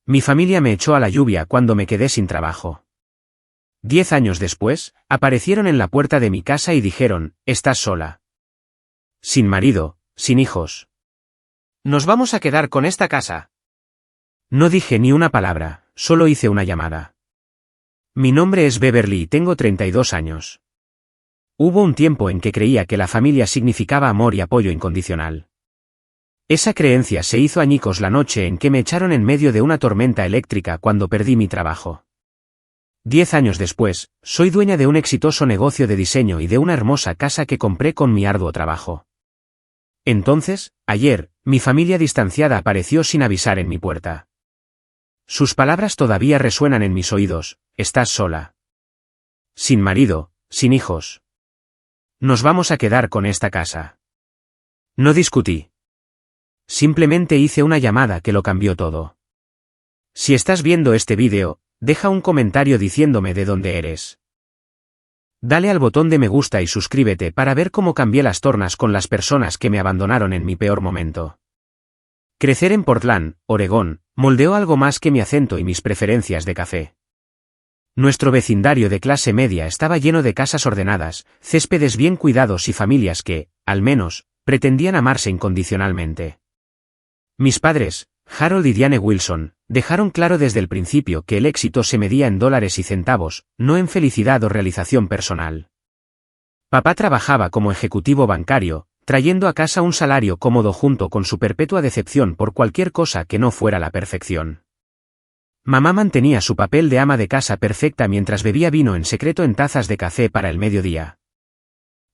Mi familia me echó a la lluvia cuando me quedé sin trabajo. 10 años después, aparecieron en la puerta de mi casa y dijeron, «¿Estás sola? Sin marido, sin hijos. Nos vamos a quedar con esta casa». No dije ni una palabra, solo hice una llamada. Mi nombre es Beverly y tengo 32 años. Hubo un tiempo en que creía que la familia significaba amor y apoyo incondicional. Esa creencia se hizo añicos la noche en que me echaron en medio de una tormenta eléctrica cuando perdí mi trabajo. 10 años después, soy dueña de un exitoso negocio de diseño y de una hermosa casa que compré con mi arduo trabajo. Entonces, ayer, mi familia distanciada apareció sin avisar en mi puerta. Sus palabras todavía resuenan en mis oídos, «Estás sola. Sin marido, sin hijos. Nos vamos a quedar con esta casa». No discutí. Simplemente hice una llamada que lo cambió todo. Si estás viendo este vídeo, deja un comentario diciéndome de dónde eres. Dale al botón de me gusta y suscríbete para ver cómo cambié las tornas con las personas que me abandonaron en mi peor momento. Crecer en Portland, Oregón, moldeó algo más que mi acento y mis preferencias de café. Nuestro vecindario de clase media estaba lleno de casas ordenadas, céspedes bien cuidados y familias que, al menos, pretendían amarse incondicionalmente. Mis padres, Harold y Diane Wilson, dejaron claro desde el principio que el éxito se medía en dólares y centavos, no en felicidad o realización personal. Papá trabajaba como ejecutivo bancario, trayendo a casa un salario cómodo junto con su perpetua decepción por cualquier cosa que no fuera la perfección. Mamá mantenía su papel de ama de casa perfecta mientras bebía vino en secreto en tazas de café para el mediodía.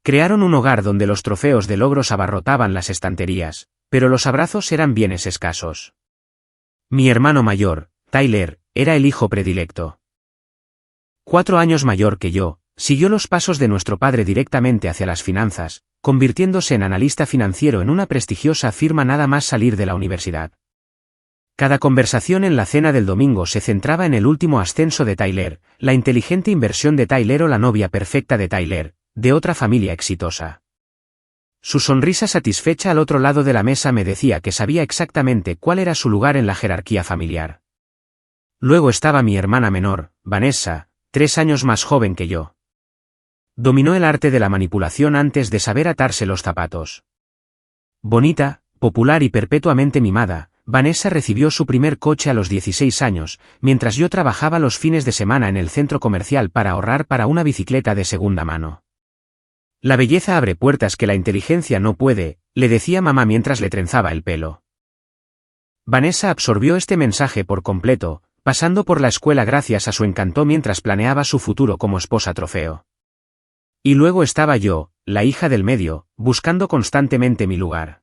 Crearon un hogar donde los trofeos de logros abarrotaban las estanterías, pero los abrazos eran bienes escasos. Mi hermano mayor, Tyler, era el hijo predilecto. 4 años mayor que yo, siguió los pasos de nuestro padre directamente hacia las finanzas, convirtiéndose en analista financiero en una prestigiosa firma nada más salir de la universidad. Cada conversación en la cena del domingo se centraba en el último ascenso de Tyler, la inteligente inversión de Tyler o la novia perfecta de Tyler, de otra familia exitosa. Su sonrisa satisfecha al otro lado de la mesa me decía que sabía exactamente cuál era su lugar en la jerarquía familiar. Luego estaba mi hermana menor, Vanessa, 3 años más joven que yo. Dominó el arte de la manipulación antes de saber atarse los zapatos. Bonita, popular y perpetuamente mimada, Vanessa recibió su primer coche a los 16 años, mientras yo trabajaba los fines de semana en el centro comercial para ahorrar para una bicicleta de segunda mano. La belleza abre puertas que la inteligencia no puede, le decía mamá mientras le trenzaba el pelo. Vanessa absorbió este mensaje por completo, pasando por la escuela gracias a su encanto mientras planeaba su futuro como esposa trofeo. Y luego estaba yo, la hija del medio, buscando constantemente mi lugar.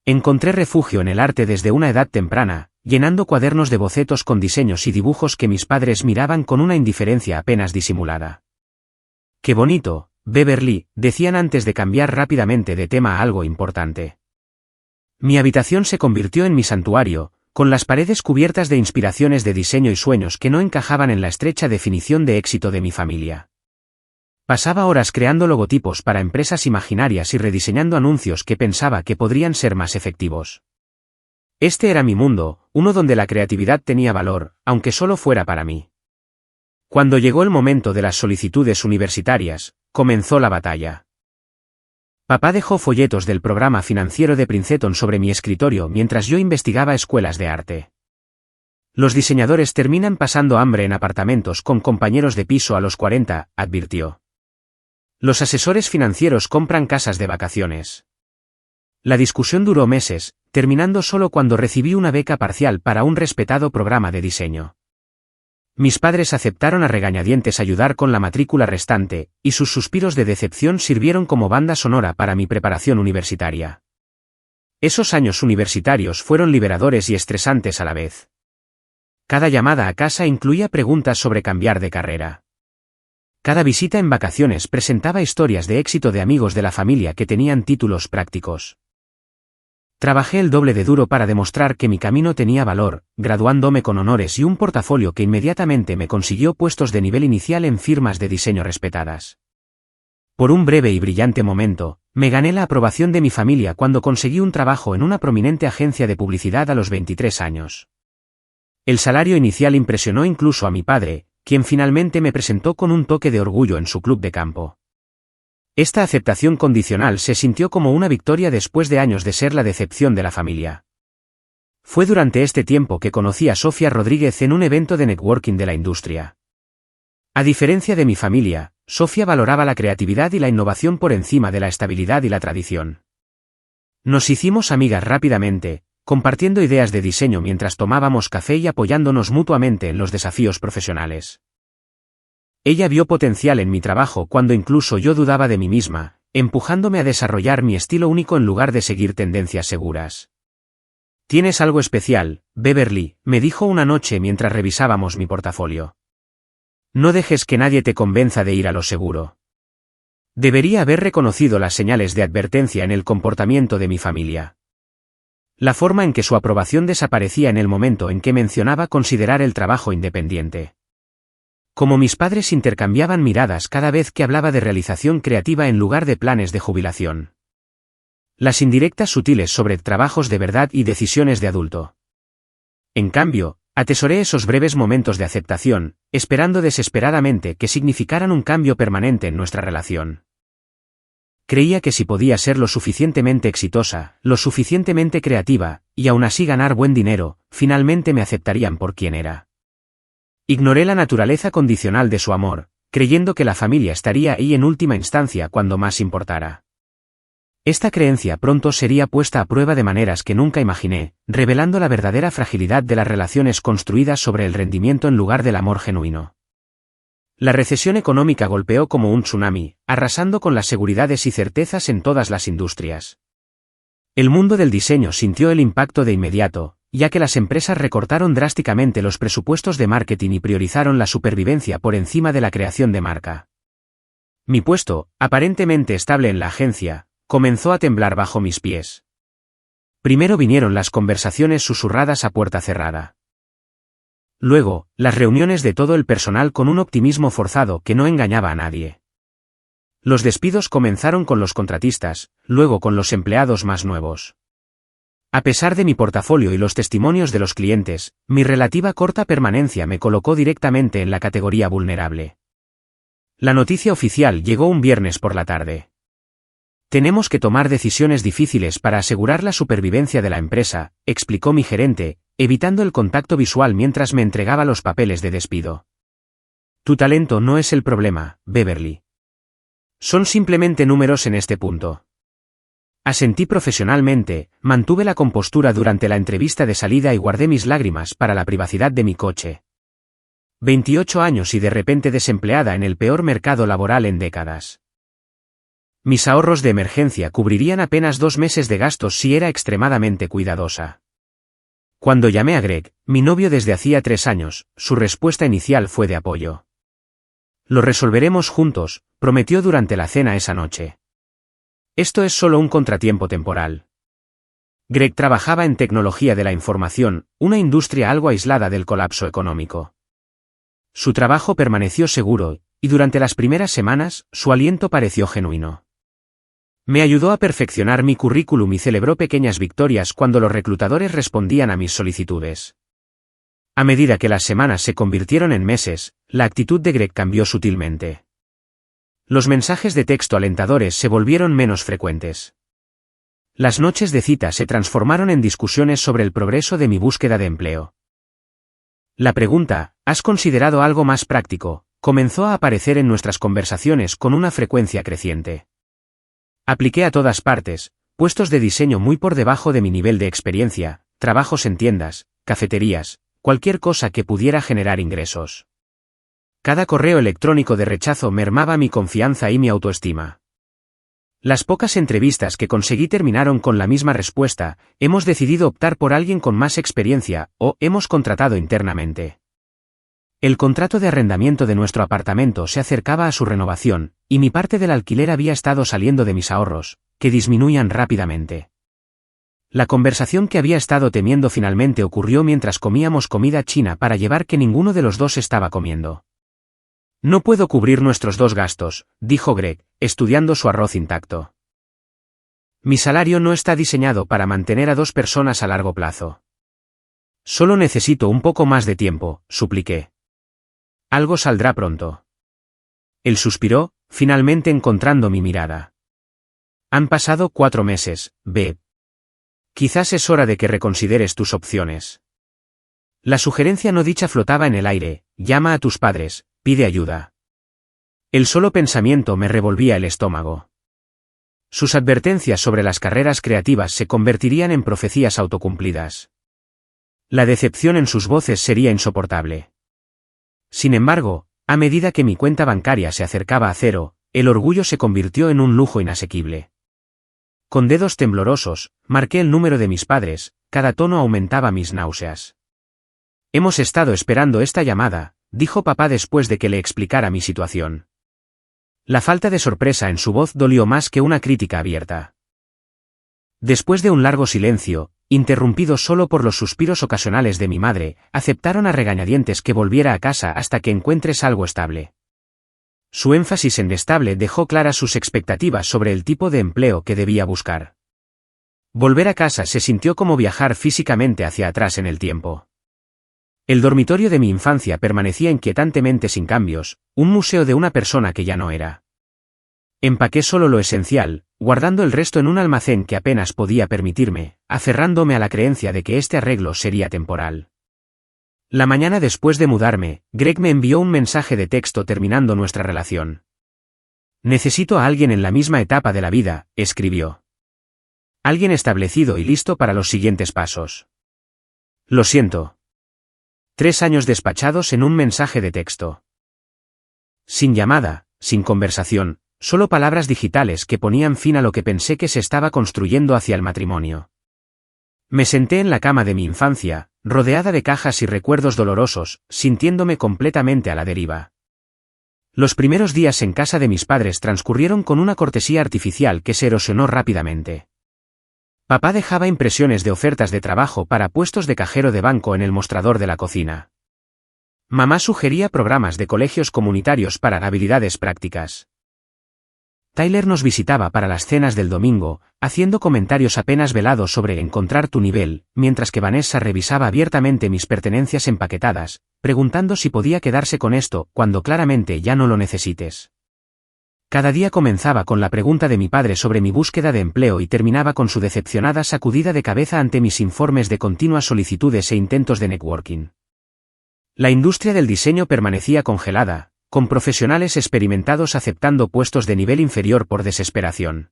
Encontré refugio en el arte desde una edad temprana, llenando cuadernos de bocetos con diseños y dibujos que mis padres miraban con una indiferencia apenas disimulada. «Qué bonito, Beverly», decían antes de cambiar rápidamente de tema a algo importante. Mi habitación se convirtió en mi santuario, con las paredes cubiertas de inspiraciones de diseño y sueños que no encajaban en la estrecha definición de éxito de mi familia. Pasaba horas creando logotipos para empresas imaginarias y rediseñando anuncios que pensaba que podrían ser más efectivos. Este era mi mundo, uno donde la creatividad tenía valor, aunque solo fuera para mí. Cuando llegó el momento de las solicitudes universitarias, comenzó la batalla. Papá dejó folletos del programa financiero de Princeton sobre mi escritorio mientras yo investigaba escuelas de arte. Los diseñadores terminan pasando hambre en apartamentos con compañeros de piso a los 40, advirtió. Los asesores financieros compran casas de vacaciones. La discusión duró meses, terminando solo cuando recibí una beca parcial para un respetado programa de diseño. Mis padres aceptaron a regañadientes ayudar con la matrícula restante, y sus suspiros de decepción sirvieron como banda sonora para mi preparación universitaria. Esos años universitarios fueron liberadores y estresantes a la vez. Cada llamada a casa incluía preguntas sobre cambiar de carrera. Cada visita en vacaciones presentaba historias de éxito de amigos de la familia que tenían títulos prácticos. Trabajé el doble de duro para demostrar que mi camino tenía valor, graduándome con honores y un portafolio que inmediatamente me consiguió puestos de nivel inicial en firmas de diseño respetadas. Por un breve y brillante momento, me gané la aprobación de mi familia cuando conseguí un trabajo en una prominente agencia de publicidad a los 23 años. El salario inicial impresionó incluso a mi padre, quien finalmente me presentó con un toque de orgullo en su club de campo. Esta aceptación condicional se sintió como una victoria después de años de ser la decepción de la familia. Fue durante este tiempo que conocí a Sofía Rodríguez en un evento de networking de la industria. A diferencia de mi familia, Sofía valoraba la creatividad y la innovación por encima de la estabilidad y la tradición. Nos hicimos amigas rápidamente, compartiendo ideas de diseño mientras tomábamos café y apoyándonos mutuamente en los desafíos profesionales. Ella vio potencial en mi trabajo cuando incluso yo dudaba de mí misma, empujándome a desarrollar mi estilo único en lugar de seguir tendencias seguras. «Tienes algo especial, Beverly», me dijo una noche mientras revisábamos mi portafolio. «No dejes que nadie te convenza de ir a lo seguro». Debería haber reconocido las señales de advertencia en el comportamiento de mi familia. La forma en que su aprobación desaparecía en el momento en que mencionaba considerar el trabajo independiente. Como mis padres intercambiaban miradas cada vez que hablaba de realización creativa en lugar de planes de jubilación. Las indirectas sutiles sobre trabajos de verdad y decisiones de adulto. En cambio, atesoré esos breves momentos de aceptación, esperando desesperadamente que significaran un cambio permanente en nuestra relación. Creía que si podía ser lo suficientemente exitosa, lo suficientemente creativa, y aún así ganar buen dinero, finalmente me aceptarían por quien era. Ignoré la naturaleza condicional de su amor, creyendo que la familia estaría ahí en última instancia cuando más importara. Esta creencia pronto sería puesta a prueba de maneras que nunca imaginé, revelando la verdadera fragilidad de las relaciones construidas sobre el rendimiento en lugar del amor genuino. La recesión económica golpeó como un tsunami, arrasando con las seguridades y certezas en todas las industrias. El mundo del diseño sintió el impacto de inmediato, ya que las empresas recortaron drásticamente los presupuestos de marketing y priorizaron la supervivencia por encima de la creación de marca. Mi puesto, aparentemente estable en la agencia, comenzó a temblar bajo mis pies. Primero vinieron las conversaciones susurradas a puerta cerrada. Luego, las reuniones de todo el personal con un optimismo forzado que no engañaba a nadie. Los despidos comenzaron con los contratistas, luego con los empleados más nuevos. A pesar de mi portafolio y los testimonios de los clientes, mi relativa corta permanencia me colocó directamente en la categoría vulnerable. La noticia oficial llegó un viernes por la tarde. «Tenemos que tomar decisiones difíciles para asegurar la supervivencia de la empresa», explicó mi gerente, evitando el contacto visual mientras me entregaba los papeles de despido. «Tu talento no es el problema, Beverly. Son simplemente números en este punto». Asentí profesionalmente, mantuve la compostura durante la entrevista de salida y guardé mis lágrimas para la privacidad de mi coche. 28 años y de repente desempleada en el peor mercado laboral en décadas. Mis ahorros de emergencia cubrirían apenas 2 meses de gastos si era extremadamente cuidadosa. Cuando llamé a Greg, mi novio desde hacía 3 años, su respuesta inicial fue de apoyo. «Lo resolveremos juntos», prometió durante la cena esa noche. «Esto es solo un contratiempo temporal». Greg trabajaba en tecnología de la información, una industria algo aislada del colapso económico. Su trabajo permaneció seguro, y durante las primeras semanas, su aliento pareció genuino. Me ayudó a perfeccionar mi currículum y celebró pequeñas victorias cuando los reclutadores respondían a mis solicitudes. A medida que las semanas se convirtieron en meses, la actitud de Greg cambió sutilmente. Los mensajes de texto alentadores se volvieron menos frecuentes. Las noches de cita se transformaron en discusiones sobre el progreso de mi búsqueda de empleo. La pregunta, ¿has considerado algo más práctico?, comenzó a aparecer en nuestras conversaciones con una frecuencia creciente. Apliqué a todas partes, puestos de diseño muy por debajo de mi nivel de experiencia, trabajos en tiendas, cafeterías, cualquier cosa que pudiera generar ingresos. Cada correo electrónico de rechazo mermaba mi confianza y mi autoestima. Las pocas entrevistas que conseguí terminaron con la misma respuesta: «Hemos decidido optar por alguien con más experiencia», o «hemos contratado internamente». El contrato de arrendamiento de nuestro apartamento se acercaba a su renovación, y mi parte del alquiler había estado saliendo de mis ahorros, que disminuían rápidamente. La conversación que había estado temiendo finalmente ocurrió mientras comíamos comida china para llevar que ninguno de los dos estaba comiendo. «No puedo cubrir nuestros 2 gastos», dijo Greg, estudiando su arroz intacto. «Mi salario no está diseñado para mantener a 2 personas a largo plazo». Solo necesito un poco más de tiempo, supliqué. Algo saldrá pronto. Él suspiró, finalmente encontrando mi mirada. Han pasado 4 meses, Beb. Quizás es hora de que reconsideres tus opciones. La sugerencia no dicha flotaba en el aire: llama a tus padres, pide ayuda. El solo pensamiento me revolvía el estómago. Sus advertencias sobre las carreras creativas se convertirían en profecías autocumplidas. La decepción en sus voces sería insoportable. Sin embargo, a medida que mi cuenta bancaria se acercaba a cero, el orgullo se convirtió en un lujo inasequible. Con dedos temblorosos, marqué el número de mis padres, cada tono aumentaba mis náuseas. Hemos estado esperando esta llamada, dijo papá después de que le explicara mi situación. La falta de sorpresa en su voz dolió más que una crítica abierta. Después de un largo silencio, interrumpido solo por los suspiros ocasionales de mi madre, aceptaron a regañadientes que volviera a casa hasta que encuentres algo estable. Su énfasis en estable dejó claras sus expectativas sobre el tipo de empleo que debía buscar. Volver a casa se sintió como viajar físicamente hacia atrás en el tiempo. El dormitorio de mi infancia permanecía inquietantemente sin cambios, un museo de una persona que ya no era. Empaqué solo lo esencial, guardando el resto en un almacén que apenas podía permitirme, aferrándome a la creencia de que este arreglo sería temporal. La mañana después de mudarme, Greg me envió un mensaje de texto terminando nuestra relación. Necesito a alguien en la misma etapa de la vida, escribió. Alguien establecido y listo para los siguientes pasos. Lo siento. 3 años despachados en un mensaje de texto. Sin llamada, sin conversación, solo palabras digitales que ponían fin a lo que pensé que se estaba construyendo hacia el matrimonio. Me senté en la cama de mi infancia, rodeada de cajas y recuerdos dolorosos, sintiéndome completamente a la deriva. Los primeros días en casa de mis padres transcurrieron con una cortesía artificial que se erosionó rápidamente. Papá dejaba impresiones de ofertas de trabajo para puestos de cajero de banco en el mostrador de la cocina. Mamá sugería programas de colegios comunitarios para habilidades prácticas. Tyler nos visitaba para las cenas del domingo, haciendo comentarios apenas velados sobre encontrar tu nivel, mientras que Vanessa revisaba abiertamente mis pertenencias empaquetadas, preguntando si podía quedarse con esto cuando claramente ya no lo necesites. Cada día comenzaba con la pregunta de mi padre sobre mi búsqueda de empleo y terminaba con su decepcionada sacudida de cabeza ante mis informes de continuas solicitudes e intentos de networking. La industria del diseño permanecía congelada, con profesionales experimentados aceptando puestos de nivel inferior por desesperación.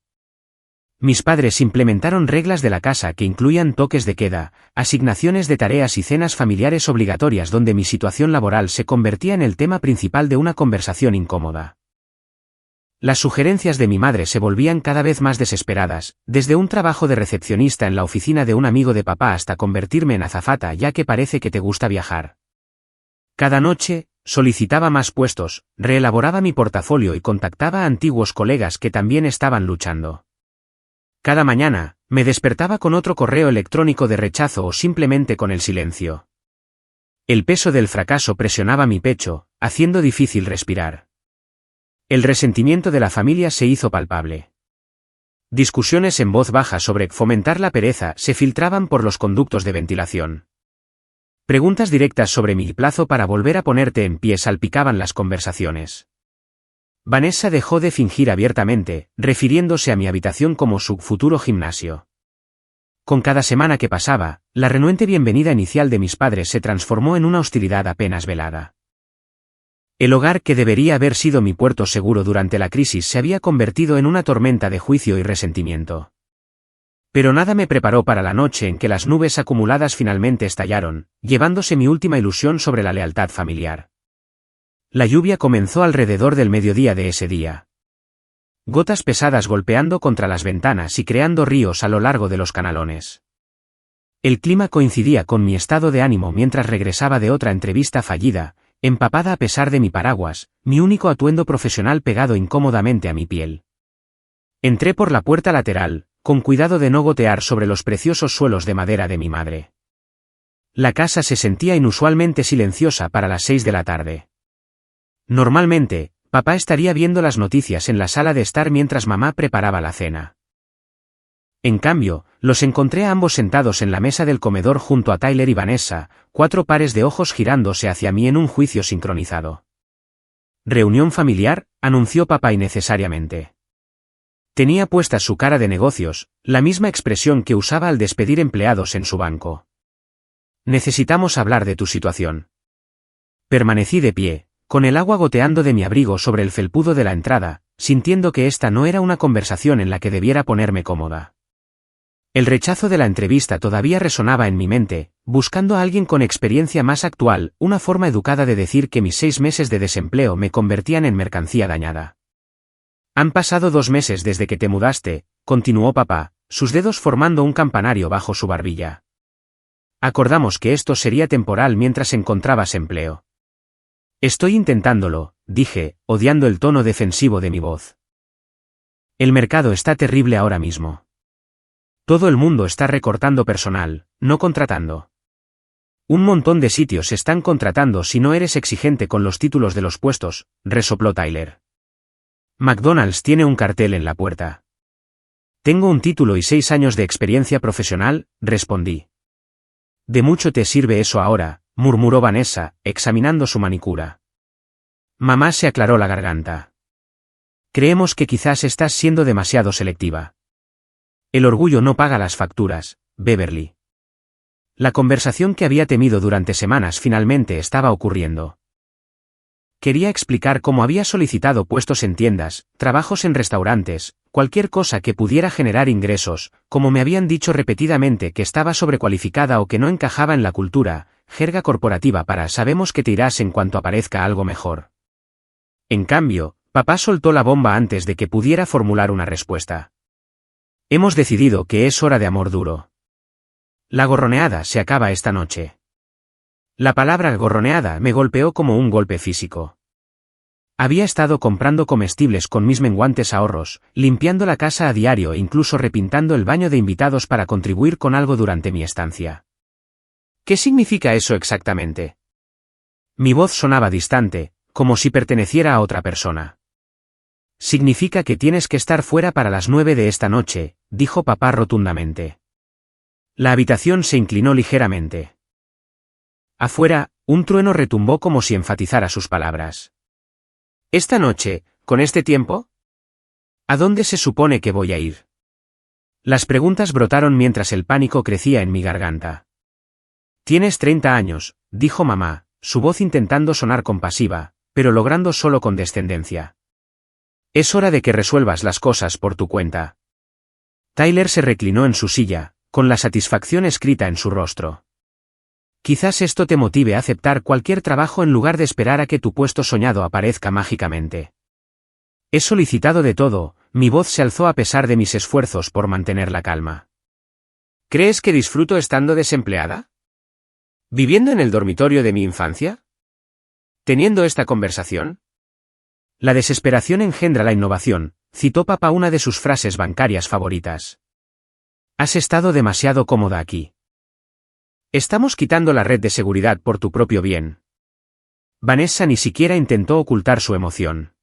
Mis padres implementaron reglas de la casa que incluían toques de queda, asignaciones de tareas y cenas familiares obligatorias donde mi situación laboral se convertía en el tema principal de una conversación incómoda. Las sugerencias de mi madre se volvían cada vez más desesperadas, desde un trabajo de recepcionista en la oficina de un amigo de papá hasta convertirme en azafata ya que parece que te gusta viajar. Cada noche, solicitaba más puestos, reelaboraba mi portafolio y contactaba a antiguos colegas que también estaban luchando. Cada mañana, me despertaba con otro correo electrónico de rechazo o simplemente con el silencio. El peso del fracaso presionaba mi pecho, haciendo difícil respirar. El resentimiento de la familia se hizo palpable. Discusiones en voz baja sobre fomentar la pereza se filtraban por los conductos de ventilación. Preguntas directas sobre mi plazo para volver a ponerte en pie salpicaban las conversaciones. Vanessa dejó de fingir abiertamente, refiriéndose a mi habitación como su futuro gimnasio. Con cada semana que pasaba, la renuente bienvenida inicial de mis padres se transformó en una hostilidad apenas velada. El hogar que debería haber sido mi puerto seguro durante la crisis se había convertido en una tormenta de juicio y resentimiento. Pero nada me preparó para la noche en que las nubes acumuladas finalmente estallaron, llevándose mi última ilusión sobre la lealtad familiar. La lluvia comenzó alrededor del mediodía de ese día. Gotas pesadas golpeando contra las ventanas y creando ríos a lo largo de los canalones. El clima coincidía con mi estado de ánimo mientras regresaba de otra entrevista fallida, empapada a pesar de mi paraguas, mi único atuendo profesional pegado incómodamente a mi piel. Entré por la puerta lateral, con cuidado de no gotear sobre los preciosos suelos de madera de mi madre. La casa se sentía inusualmente silenciosa para las 6 de la tarde. Normalmente, papá estaría viendo las noticias en la sala de estar mientras mamá preparaba la cena. En cambio, los encontré a ambos sentados en la mesa del comedor junto a Tyler y Vanessa, 4 pares de ojos girándose hacia mí en un juicio sincronizado. «Reunión familiar», anunció papá innecesariamente. Tenía puesta su cara de negocios, la misma expresión que usaba al despedir empleados en su banco. «Necesitamos hablar de tu situación». Permanecí de pie, con el agua goteando de mi abrigo sobre el felpudo de la entrada, sintiendo que esta no era una conversación en la que debiera ponerme cómoda. El rechazo de la entrevista todavía resonaba en mi mente, buscando a alguien con experiencia más actual, una forma educada de decir que mis 6 meses de desempleo me convertían en mercancía dañada. Han pasado 2 meses desde que te mudaste, continuó papá, sus dedos formando un campanario bajo su barbilla. Acordamos que esto sería temporal mientras encontrabas empleo. Estoy intentándolo, dije, odiando el tono defensivo de mi voz. El mercado está terrible ahora mismo. Todo el mundo está recortando personal, no contratando. Un montón de sitios están contratando si no eres exigente con los títulos de los puestos, resopló Tyler. McDonald's tiene un cartel en la puerta. Tengo un título y 6 años de experiencia profesional, respondí. De mucho te sirve eso ahora, murmuró Vanessa, examinando su manicura. Mamá se aclaró la garganta. Creemos que quizás estás siendo demasiado selectiva. El orgullo no paga las facturas, Beverly. La conversación que había temido durante semanas finalmente estaba ocurriendo. Quería explicar cómo había solicitado puestos en tiendas, trabajos en restaurantes, cualquier cosa que pudiera generar ingresos, como me habían dicho repetidamente que estaba sobrecualificada o que no encajaba en la cultura, jerga corporativa para sabemos que te irás en cuanto aparezca algo mejor. En cambio, papá soltó la bomba antes de que pudiera formular una respuesta. Hemos decidido que es hora de amor duro. La gorroneada se acaba esta noche. La palabra gorroneada me golpeó como un golpe físico. Había estado comprando comestibles con mis menguantes ahorros, limpiando la casa a diario e incluso repintando el baño de invitados para contribuir con algo durante mi estancia. ¿Qué significa eso exactamente? Mi voz sonaba distante, como si perteneciera a otra persona. Significa que tienes que estar fuera para las 9 de esta noche, dijo papá rotundamente. La habitación se inclinó ligeramente. Afuera, un trueno retumbó como si enfatizara sus palabras. ¿Esta noche, con este tiempo? ¿A dónde se supone que voy a ir? Las preguntas brotaron mientras el pánico crecía en mi garganta. Tienes 30 años, dijo mamá, su voz intentando sonar compasiva, pero logrando solo condescendencia. Es hora de que resuelvas las cosas por tu cuenta. Tyler se reclinó en su silla, con la satisfacción escrita en su rostro. Quizás esto te motive a aceptar cualquier trabajo en lugar de esperar a que tu puesto soñado aparezca mágicamente. He solicitado de todo, mi voz se alzó a pesar de mis esfuerzos por mantener la calma. ¿Crees que disfruto estando desempleada? ¿Viviendo en el dormitorio de mi infancia? ¿Teniendo esta conversación? La desesperación engendra la innovación, citó papá una de sus frases bancarias favoritas. Has estado demasiado cómoda aquí. Estamos quitando la red de seguridad por tu propio bien. Vanessa ni siquiera intentó ocultar su emoción.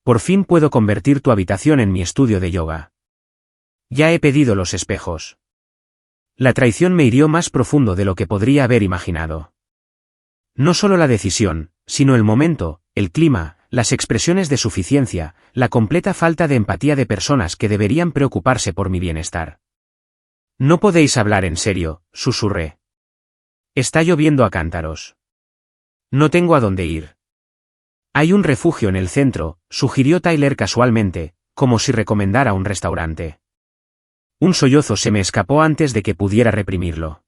Por fin puedo convertir tu habitación en mi estudio de yoga. Ya he pedido los espejos. La traición me hirió más profundo de lo que podría haber imaginado. No solo la decisión, sino el momento, el clima, las expresiones de suficiencia, la completa falta de empatía de personas que deberían preocuparse por mi bienestar. No podéis hablar en serio, susurré. Está lloviendo a cántaros. No tengo a dónde ir. Hay un refugio en el centro, sugirió Tyler casualmente, como si recomendara un restaurante. Un sollozo se me escapó antes de que pudiera reprimirlo.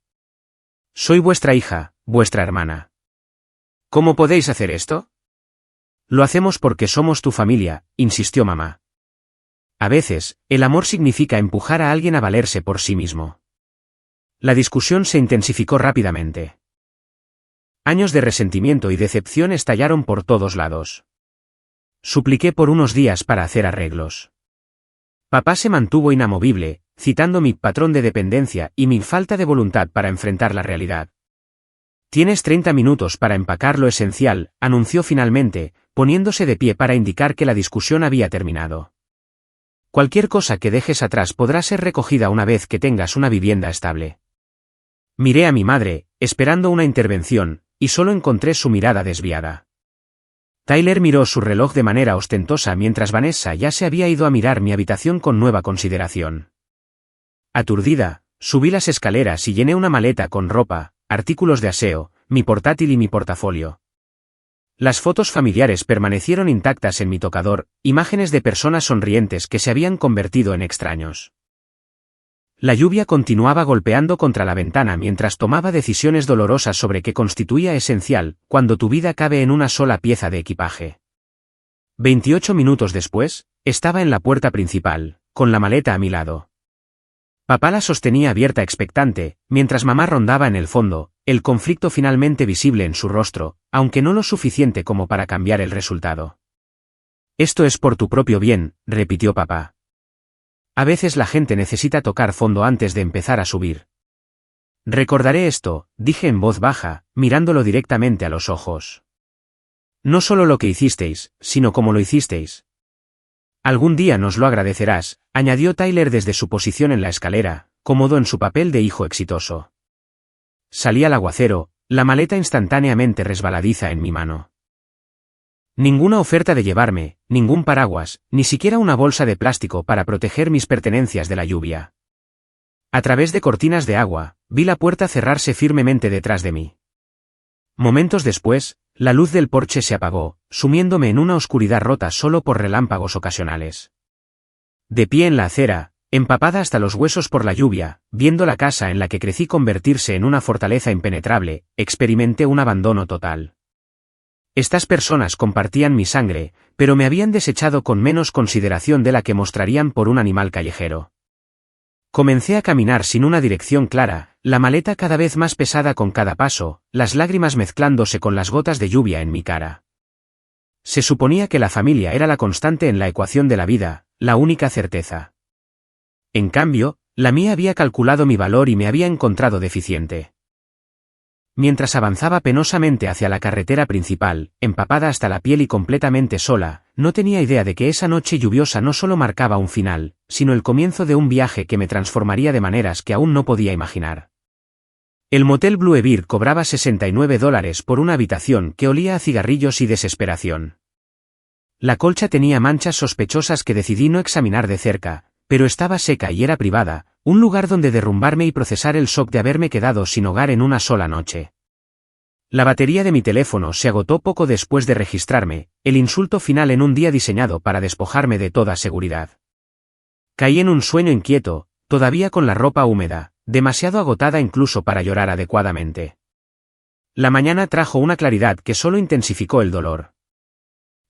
Soy vuestra hija, vuestra hermana. ¿Cómo podéis hacer esto? Lo hacemos porque somos tu familia, insistió mamá. A veces, el amor significa empujar a alguien a valerse por sí mismo. La discusión se intensificó rápidamente. Años de resentimiento y decepción estallaron por todos lados. Supliqué por unos días para hacer arreglos. Papá se mantuvo inamovible, citando mi patrón de dependencia y mi falta de voluntad para enfrentar la realidad. Tienes 30 minutos para empacar lo esencial, anunció finalmente, poniéndose de pie para indicar que la discusión había terminado. Cualquier cosa que dejes atrás podrá ser recogida una vez que tengas una vivienda estable. Miré a mi madre, esperando una intervención, y solo encontré su mirada desviada. Tyler miró su reloj de manera ostentosa mientras Vanessa ya se había ido a mirar mi habitación con nueva consideración. Aturdida, subí las escaleras y llené una maleta con ropa, artículos de aseo, mi portátil y mi portafolio. Las fotos familiares permanecieron intactas en mi tocador, imágenes de personas sonrientes que se habían convertido en extraños. La lluvia continuaba golpeando contra la ventana mientras tomaba decisiones dolorosas sobre qué constituía esencial cuando tu vida cabe en una sola pieza de equipaje. 28 minutos después, estaba en la puerta principal, con la maleta a mi lado. Papá la sostenía abierta expectante, mientras mamá rondaba en el fondo, el conflicto finalmente visible en su rostro, aunque no lo suficiente como para cambiar el resultado. Esto es por tu propio bien, repitió papá. A veces la gente necesita tocar fondo antes de empezar a subir. Recordaré esto, dije en voz baja, mirándolo directamente a los ojos. No solo lo que hicisteis, sino cómo lo hicisteis. Algún día nos lo agradecerás, añadió Tyler desde su posición en la escalera, cómodo en su papel de hijo exitoso. Salí al aguacero, la maleta instantáneamente resbaladiza en mi mano. Ninguna oferta de llevarme, ningún paraguas, ni siquiera una bolsa de plástico para proteger mis pertenencias de la lluvia. A través de cortinas de agua, vi la puerta cerrarse firmemente detrás de mí. Momentos después, la luz del porche se apagó, sumiéndome en una oscuridad rota solo por relámpagos ocasionales. De pie en la acera, empapada hasta los huesos por la lluvia, viendo la casa en la que crecí convertirse en una fortaleza impenetrable, experimenté un abandono total. Estas personas compartían mi sangre, pero me habían desechado con menos consideración de la que mostrarían por un animal callejero. Comencé a caminar sin una dirección clara, la maleta cada vez más pesada con cada paso, las lágrimas mezclándose con las gotas de lluvia en mi cara. Se suponía que la familia era la constante en la ecuación de la vida, la única certeza. En cambio, la mía había calculado mi valor y me había encontrado deficiente. Mientras avanzaba penosamente hacia la carretera principal, empapada hasta la piel y completamente sola, no tenía idea de que esa noche lluviosa no solo marcaba un final, sino el comienzo de un viaje que me transformaría de maneras que aún no podía imaginar. El motel Blue Bear cobraba $69 por una habitación que olía a cigarrillos y desesperación. La colcha tenía manchas sospechosas que decidí no examinar de cerca, pero estaba seca y era privada, un lugar donde derrumbarme y procesar el shock de haberme quedado sin hogar en una sola noche. La batería de mi teléfono se agotó poco después de registrarme, el insulto final en un día diseñado para despojarme de toda seguridad. Caí en un sueño inquieto, todavía con la ropa húmeda, demasiado agotada incluso para llorar adecuadamente. La mañana trajo una claridad que solo intensificó el dolor.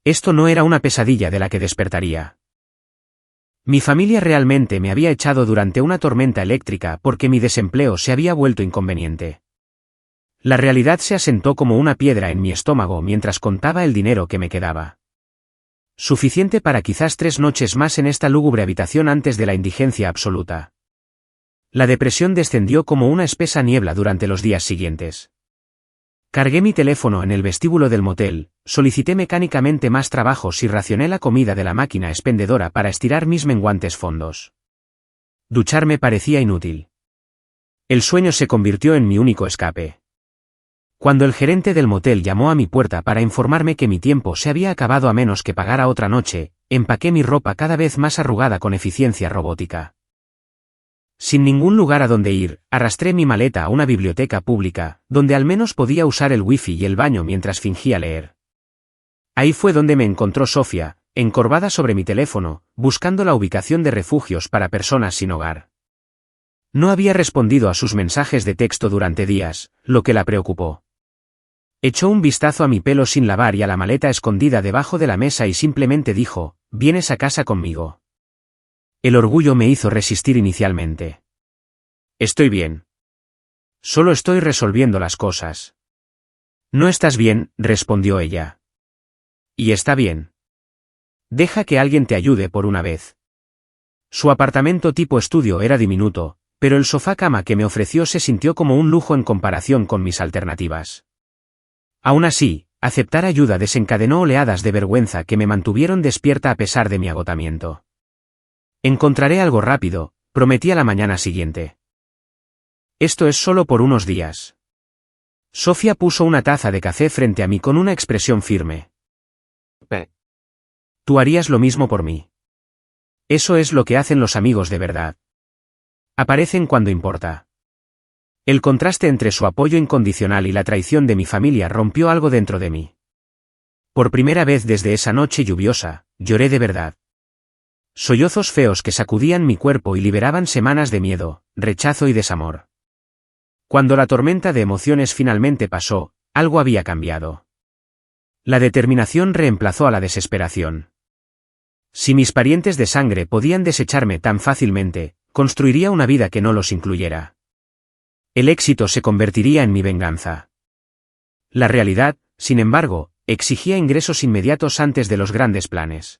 Esto no era una pesadilla de la que despertaría. Mi familia realmente me había echado durante una tormenta eléctrica porque mi desempleo se había vuelto inconveniente. La realidad se asentó como una piedra en mi estómago mientras contaba el dinero que me quedaba. Suficiente para quizás 3 noches más en esta lúgubre habitación antes de la indigencia absoluta. La depresión descendió como una espesa niebla durante los días siguientes. Cargué mi teléfono en el vestíbulo del motel, solicité mecánicamente más trabajos y racioné la comida de la máquina expendedora para estirar mis menguantes fondos. Ducharme parecía inútil. El sueño se convirtió en mi único escape. Cuando el gerente del motel llamó a mi puerta para informarme que mi tiempo se había acabado a menos que pagara otra noche, empaqué mi ropa cada vez más arrugada con eficiencia robótica. Sin ningún lugar a donde ir, arrastré mi maleta a una biblioteca pública, donde al menos podía usar el wifi y el baño mientras fingía leer. Ahí fue donde me encontró Sofía, encorvada sobre mi teléfono, buscando la ubicación de refugios para personas sin hogar. No había respondido a sus mensajes de texto durante días, lo que la preocupó. Echó un vistazo a mi pelo sin lavar y a la maleta escondida debajo de la mesa y simplemente dijo, «¿Vienes a casa conmigo?». El orgullo me hizo resistir inicialmente. «Estoy bien. Solo estoy resolviendo las cosas». «No estás bien», respondió ella. «Y está bien. Deja que alguien te ayude por una vez». Su apartamento tipo estudio era diminuto, pero el sofá cama que me ofreció se sintió como un lujo en comparación con mis alternativas. Aún así, aceptar ayuda desencadenó oleadas de vergüenza que me mantuvieron despierta a pesar de mi agotamiento. Encontraré algo rápido, prometí a la mañana siguiente. Esto es solo por unos días. Sofía puso una taza de café frente a mí con una expresión firme. Tú harías lo mismo por mí. Eso es lo que hacen los amigos de verdad. Aparecen cuando importa. El contraste entre su apoyo incondicional y la traición de mi familia rompió algo dentro de mí. Por primera vez desde esa noche lluviosa, lloré de verdad. Sollozos feos que sacudían mi cuerpo y liberaban semanas de miedo, rechazo y desamor. Cuando la tormenta de emociones finalmente pasó, algo había cambiado. La determinación reemplazó a la desesperación. Si mis parientes de sangre podían desecharme tan fácilmente, construiría una vida que no los incluyera. El éxito se convertiría en mi venganza. La realidad, sin embargo, exigía ingresos inmediatos antes de los grandes planes.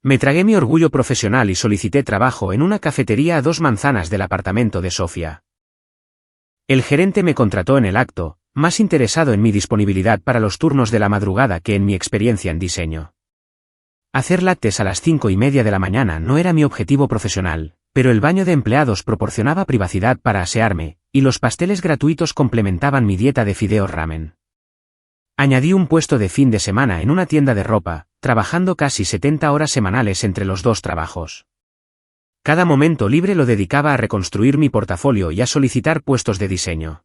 Me tragué mi orgullo profesional y solicité trabajo en una cafetería a 2 manzanas del apartamento de Sofía. El gerente me contrató en el acto, más interesado en mi disponibilidad para los turnos de la madrugada que en mi experiencia en diseño. Hacer lattes a las 5:30 de la mañana no era mi objetivo profesional, pero el baño de empleados proporcionaba privacidad para asearme, y los pasteles gratuitos complementaban mi dieta de fideos ramen. Añadí un puesto de fin de semana en una tienda de ropa, trabajando casi 70 horas semanales entre los 2 trabajos. Cada momento libre lo dedicaba a reconstruir mi portafolio y a solicitar puestos de diseño.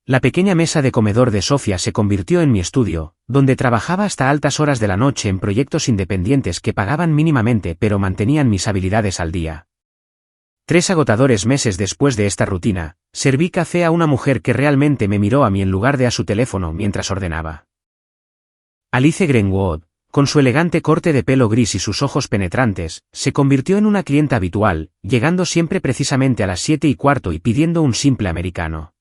La pequeña mesa de comedor de Sofía se convirtió en mi estudio, donde trabajaba hasta altas horas de la noche en proyectos independientes que pagaban mínimamente pero mantenían mis habilidades al día. 3 agotadores meses después de esta rutina, serví café a una mujer que realmente me miró a mí en lugar de a su teléfono mientras ordenaba. Alice Greenwood, con su elegante corte de pelo gris y sus ojos penetrantes, se convirtió en una clienta habitual, llegando siempre precisamente a las 7:15 y pidiendo un simple americano.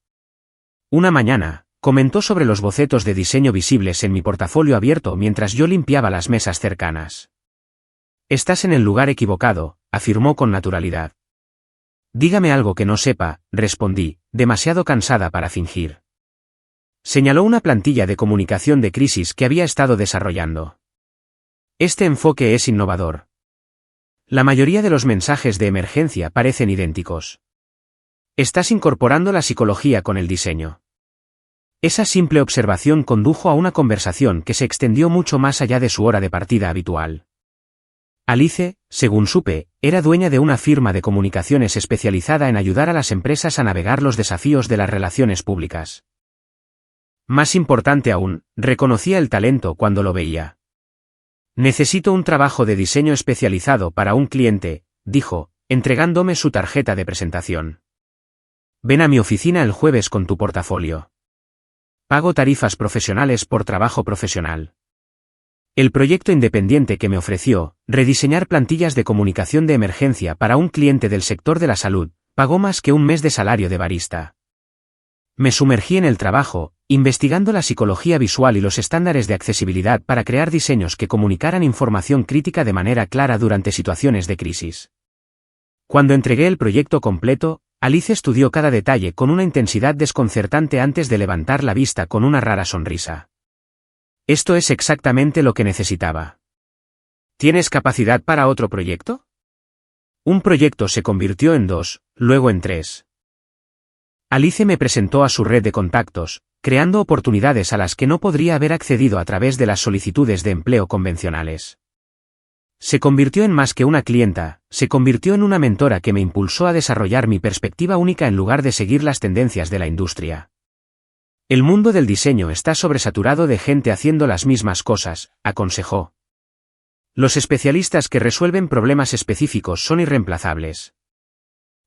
Una mañana, comentó sobre los bocetos de diseño visibles en mi portafolio abierto mientras yo limpiaba las mesas cercanas. Estás en el lugar equivocado, afirmó con naturalidad. Dígame algo que no sepa, respondí, demasiado cansada para fingir. Señaló una plantilla de comunicación de crisis que había estado desarrollando. Este enfoque es innovador. La mayoría de los mensajes de emergencia parecen idénticos. Estás incorporando la psicología con el diseño. Esa simple observación condujo a una conversación que se extendió mucho más allá de su hora de partida habitual. Alice, según supe, era dueña de una firma de comunicaciones especializada en ayudar a las empresas a navegar los desafíos de las relaciones públicas. Más importante aún, reconocía el talento cuando lo veía. Necesito un trabajo de diseño especializado para un cliente, dijo, entregándome su tarjeta de presentación. Ven a mi oficina el jueves con tu portafolio. Pago tarifas profesionales por trabajo profesional. El proyecto independiente que me ofreció, rediseñar plantillas de comunicación de emergencia para un cliente del sector de la salud, pagó más que un mes de salario de barista. Me sumergí en el trabajo, investigando la psicología visual y los estándares de accesibilidad para crear diseños que comunicaran información crítica de manera clara durante situaciones de crisis. Cuando entregué el proyecto completo, Alice estudió cada detalle con una intensidad desconcertante antes de levantar la vista con una rara sonrisa. Esto es exactamente lo que necesitaba. ¿Tienes capacidad para otro proyecto? Un proyecto se convirtió en 2, luego en 3. Alice me presentó a su red de contactos, creando oportunidades a las que no podría haber accedido a través de las solicitudes de empleo convencionales. Se convirtió en más que una clienta, se convirtió en una mentora que me impulsó a desarrollar mi perspectiva única en lugar de seguir las tendencias de la industria. El mundo del diseño está sobresaturado de gente haciendo las mismas cosas, aconsejó. Los especialistas que resuelven problemas específicos son irreemplazables.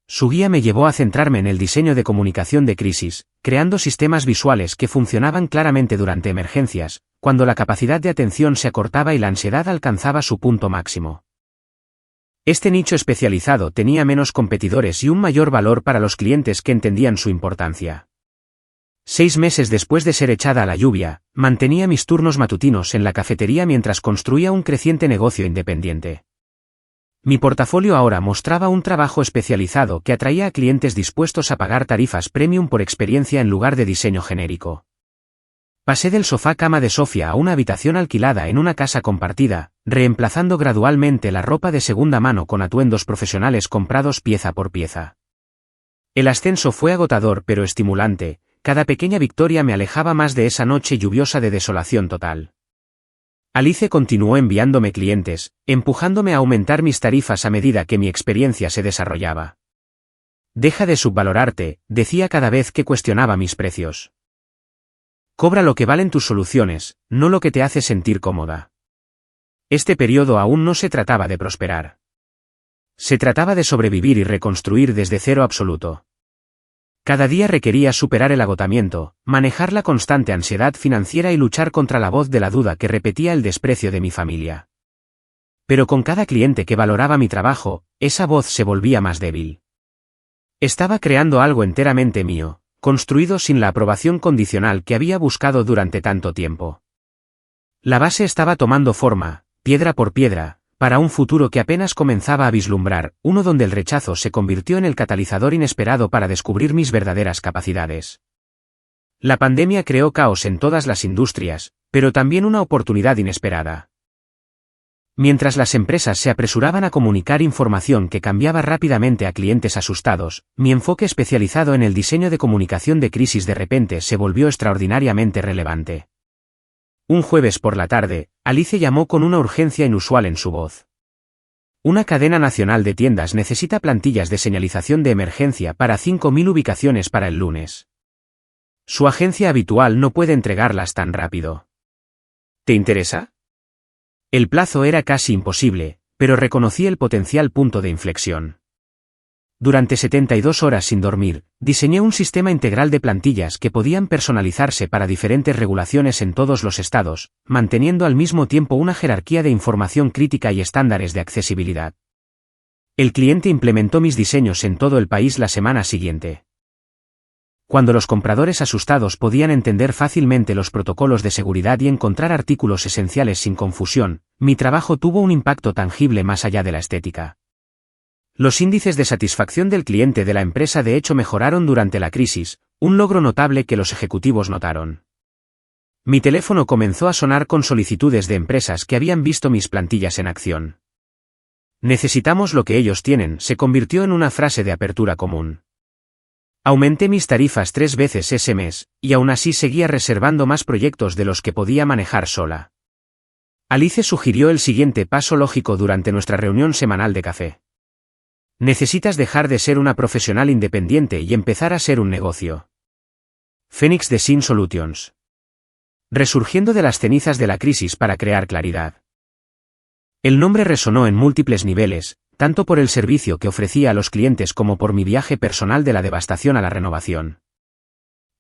Su guía me llevó a centrarme en el diseño de comunicación de crisis, creando sistemas visuales que funcionaban claramente durante emergencias, cuando la capacidad de atención se acortaba y la ansiedad alcanzaba su punto máximo. Este nicho especializado tenía menos competidores y un mayor valor para los clientes que entendían su importancia. 6 meses después de ser echada a la lluvia, mantenía mis turnos matutinos en la cafetería mientras construía un creciente negocio independiente. Mi portafolio ahora mostraba un trabajo especializado que atraía a clientes dispuestos a pagar tarifas premium por experiencia en lugar de diseño genérico. Pasé del sofá cama de Sofía a una habitación alquilada en una casa compartida, reemplazando gradualmente la ropa de segunda mano con atuendos profesionales comprados pieza por pieza. El ascenso fue agotador pero estimulante, cada pequeña victoria me alejaba más de esa noche lluviosa de desolación total. Alice continuó enviándome clientes, empujándome a aumentar mis tarifas a medida que mi experiencia se desarrollaba. Deja de subvalorarte, decía cada vez que cuestionaba mis precios. Cobra lo que valen tus soluciones, no lo que te hace sentir cómoda. Este periodo aún no se trataba de prosperar. Se trataba de sobrevivir y reconstruir desde cero absoluto. Cada día requería superar el agotamiento, manejar la constante ansiedad financiera y luchar contra la voz de la duda que repetía el desprecio de mi familia. Pero con cada cliente que valoraba mi trabajo, esa voz se volvía más débil. Estaba creando algo enteramente mío, construido sin la aprobación condicional que había buscado durante tanto tiempo. La base estaba tomando forma, piedra por piedra, para un futuro que apenas comenzaba a vislumbrar, uno donde el rechazo se convirtió en el catalizador inesperado para descubrir mis verdaderas capacidades. La pandemia creó caos en todas las industrias, pero también una oportunidad inesperada. Mientras las empresas se apresuraban a comunicar información que cambiaba rápidamente a clientes asustados, mi enfoque especializado en el diseño de comunicación de crisis de repente se volvió extraordinariamente relevante. Un jueves por la tarde, Alice llamó con una urgencia inusual en su voz. Una cadena nacional de tiendas necesita plantillas de señalización de emergencia para 5.000 ubicaciones para el lunes. Su agencia habitual no puede entregarlas tan rápido. ¿Te interesa? El plazo era casi imposible, pero reconocí el potencial punto de inflexión. Durante 72 horas sin dormir, diseñé un sistema integral de plantillas que podían personalizarse para diferentes regulaciones en todos los estados, manteniendo al mismo tiempo una jerarquía de información crítica y estándares de accesibilidad. El cliente implementó mis diseños en todo el país la semana siguiente. Cuando los compradores asustados podían entender fácilmente los protocolos de seguridad y encontrar artículos esenciales sin confusión, mi trabajo tuvo un impacto tangible más allá de la estética. Los índices de satisfacción del cliente de la empresa de hecho mejoraron durante la crisis, un logro notable que los ejecutivos notaron. Mi teléfono comenzó a sonar con solicitudes de empresas que habían visto mis plantillas en acción. Necesitamos lo que ellos tienen, se convirtió en una frase de apertura común. Aumenté mis tarifas 3 veces ese mes, y aún así seguía reservando más proyectos de los que podía manejar sola. Alice sugirió el siguiente paso lógico durante nuestra reunión semanal de café. Necesitas dejar de ser una profesional independiente y empezar a ser un negocio. Phoenix Design Solutions. Resurgiendo de las cenizas de la crisis para crear claridad. El nombre resonó en múltiples niveles, tanto por el servicio que ofrecía a los clientes como por mi viaje personal de la devastación a la renovación.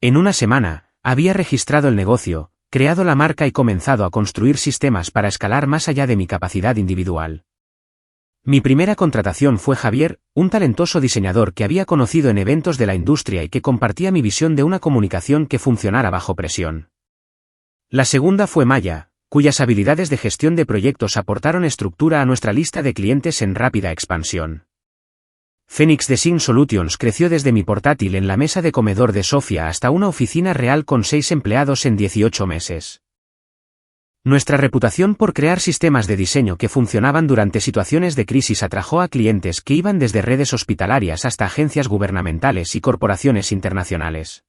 En una semana, había registrado el negocio, creado la marca y comenzado a construir sistemas para escalar más allá de mi capacidad individual. Mi primera contratación fue Javier, un talentoso diseñador que había conocido en eventos de la industria y que compartía mi visión de una comunicación que funcionara bajo presión. La segunda fue Maya, cuyas habilidades de gestión de proyectos aportaron estructura a nuestra lista de clientes en rápida expansión. Phoenix Design Solutions creció desde mi portátil en la mesa de comedor de Sofía hasta una oficina real con 6 empleados en 18 meses. Nuestra reputación por crear sistemas de diseño que funcionaban durante situaciones de crisis atrajo a clientes que iban desde redes hospitalarias hasta agencias gubernamentales y corporaciones internacionales.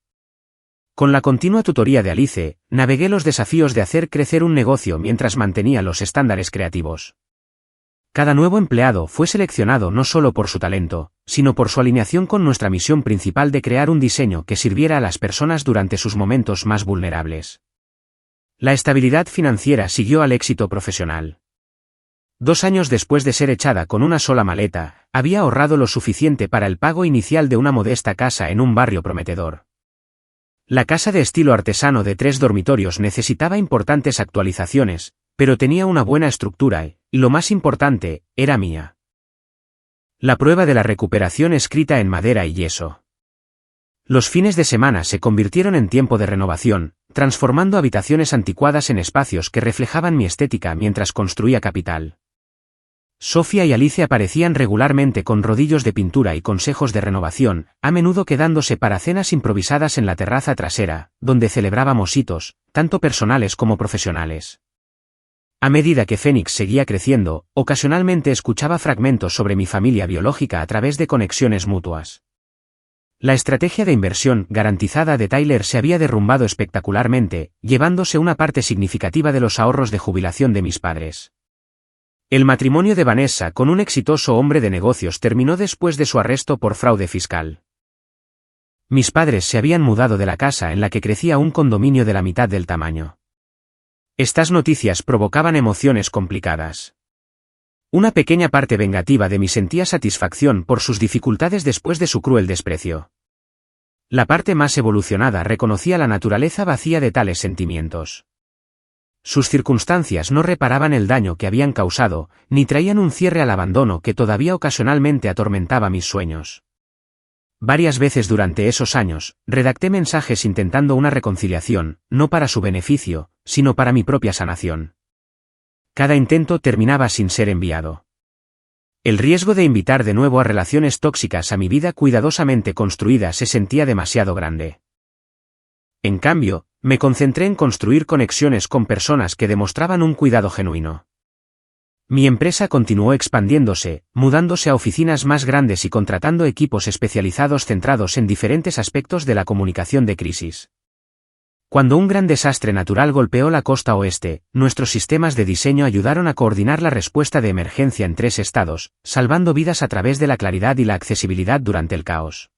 Con la continua tutoría de Alice, navegué los desafíos de hacer crecer un negocio mientras mantenía los estándares creativos. Cada nuevo empleado fue seleccionado no solo por su talento, sino por su alineación con nuestra misión principal de crear un diseño que sirviera a las personas durante sus momentos más vulnerables. La estabilidad financiera siguió al éxito profesional. 2 años después de ser echada con una sola maleta, había ahorrado lo suficiente para el pago inicial de una modesta casa en un barrio prometedor. La casa de estilo artesano de 3 dormitorios necesitaba importantes actualizaciones, pero tenía una buena estructura y, lo más importante, era mía. La prueba de la recuperación escrita en madera y yeso. Los fines de semana se convirtieron en tiempo de renovación, transformando habitaciones anticuadas en espacios que reflejaban mi estética mientras construía capital. Sofía y Alice aparecían regularmente con rodillos de pintura y consejos de renovación, a menudo quedándose para cenas improvisadas en la terraza trasera, donde celebrábamos hitos, tanto personales como profesionales. A medida que Phoenix seguía creciendo, ocasionalmente escuchaba fragmentos sobre mi familia biológica a través de conexiones mutuas. La estrategia de inversión garantizada de Tyler se había derrumbado espectacularmente, llevándose una parte significativa de los ahorros de jubilación de mis padres. El matrimonio de Vanessa con un exitoso hombre de negocios terminó después de su arresto por fraude fiscal. Mis padres se habían mudado de la casa en la que crecía un condominio de la mitad del tamaño. Estas noticias provocaban emociones complicadas. Una pequeña parte vengativa de mí sentía satisfacción por sus dificultades después de su cruel desprecio. La parte más evolucionada reconocía la naturaleza vacía de tales sentimientos. Sus circunstancias no reparaban el daño que habían causado, ni traían un cierre al abandono que todavía ocasionalmente atormentaba mis sueños. Varias veces durante esos años, redacté mensajes intentando una reconciliación, no para su beneficio, sino para mi propia sanación. Cada intento terminaba sin ser enviado. El riesgo de invitar de nuevo a relaciones tóxicas a mi vida cuidadosamente construida se sentía demasiado grande. En cambio, me concentré en construir conexiones con personas que demostraban un cuidado genuino. Mi empresa continuó expandiéndose, mudándose a oficinas más grandes y contratando equipos especializados centrados en diferentes aspectos de la comunicación de crisis. Cuando un gran desastre natural golpeó la costa oeste, nuestros sistemas de diseño ayudaron a coordinar la respuesta de emergencia en 3 estados, salvando vidas a través de la claridad y la accesibilidad durante el caos.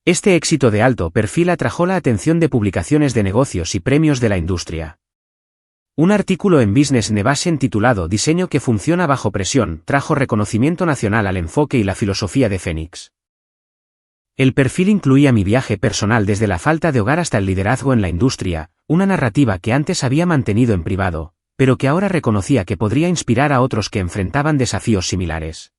Este éxito de alto perfil atrajo la atención de publicaciones de negocios y premios de la industria. Un artículo en Business Nevasen titulado Diseño que funciona bajo presión trajo reconocimiento nacional al enfoque y la filosofía de Phoenix. El perfil incluía mi viaje personal desde la falta de hogar hasta el liderazgo en la industria, una narrativa que antes había mantenido en privado, pero que ahora reconocía que podría inspirar a otros que enfrentaban desafíos similares.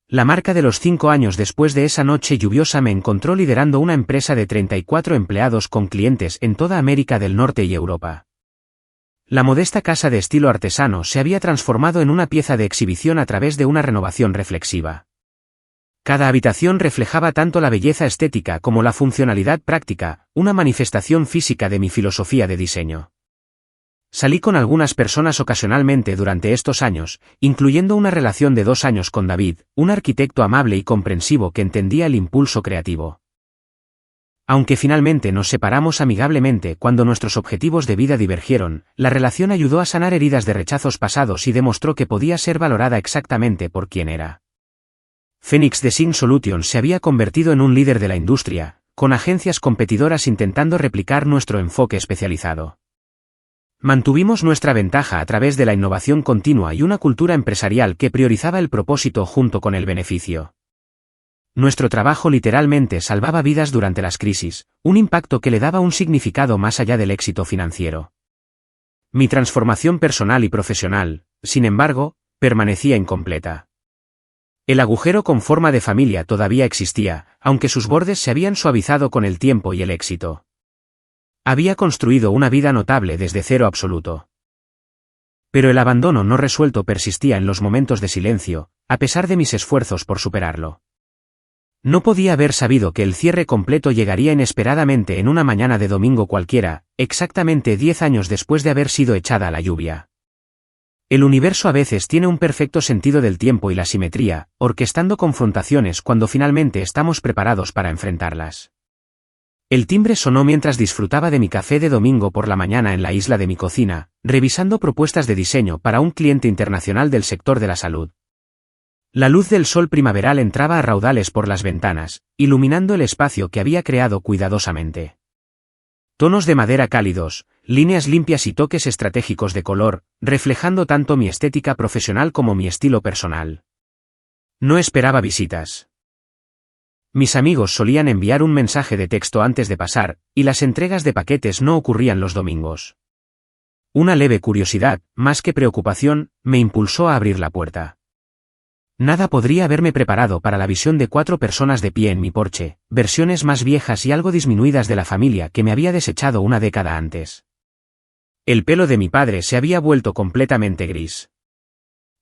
La marca de los 5 años después de esa noche lluviosa me encontró liderando una empresa de 34 empleados con clientes en toda América del Norte y Europa. La modesta casa de estilo artesano se había transformado en una pieza de exhibición a través de una renovación reflexiva. Cada habitación reflejaba tanto la belleza estética como la funcionalidad práctica, una manifestación física de mi filosofía de diseño. Salí con algunas personas ocasionalmente durante estos años, incluyendo una relación de 2 años con David, un arquitecto amable y comprensivo que entendía el impulso creativo. Aunque finalmente nos separamos amigablemente cuando nuestros objetivos de vida divergieron, la relación ayudó a sanar heridas de rechazos pasados y demostró que podía ser valorada exactamente por quien era. Phoenix Design Solutions se había convertido en un líder de la industria, con agencias competidoras intentando replicar nuestro enfoque especializado. Mantuvimos nuestra ventaja a través de la innovación continua y una cultura empresarial que priorizaba el propósito junto con el beneficio. Nuestro trabajo literalmente salvaba vidas durante las crisis, un impacto que le daba un significado más allá del éxito financiero. Mi transformación personal y profesional, sin embargo, permanecía incompleta. El agujero con forma de familia todavía existía, aunque sus bordes se habían suavizado con el tiempo y el éxito. Había construido una vida notable desde cero absoluto. Pero el abandono no resuelto persistía en los momentos de silencio, a pesar de mis esfuerzos por superarlo. No podía haber sabido que el cierre completo llegaría inesperadamente en una mañana de domingo cualquiera, exactamente 10 años después de haber sido echada a la lluvia. El universo a veces tiene un perfecto sentido del tiempo y la simetría, orquestando confrontaciones cuando finalmente estamos preparados para enfrentarlas. El timbre sonó mientras disfrutaba de mi café de domingo por la mañana en la isla de mi cocina, revisando propuestas de diseño para un cliente internacional del sector de la salud. La luz del sol primaveral entraba a raudales por las ventanas, iluminando el espacio que había creado cuidadosamente. Tonos de madera cálidos, líneas limpias y toques estratégicos de color, reflejando tanto mi estética profesional como mi estilo personal. No esperaba visitas. Mis amigos solían enviar un mensaje de texto antes de pasar, y las entregas de paquetes no ocurrían los domingos. Una leve curiosidad, más que preocupación, me impulsó a abrir la puerta. Nada podría haberme preparado para la visión de 4 personas de pie en mi porche, versiones más viejas y algo disminuidas de la familia que me había desechado una década antes. El pelo de mi padre se había vuelto completamente gris.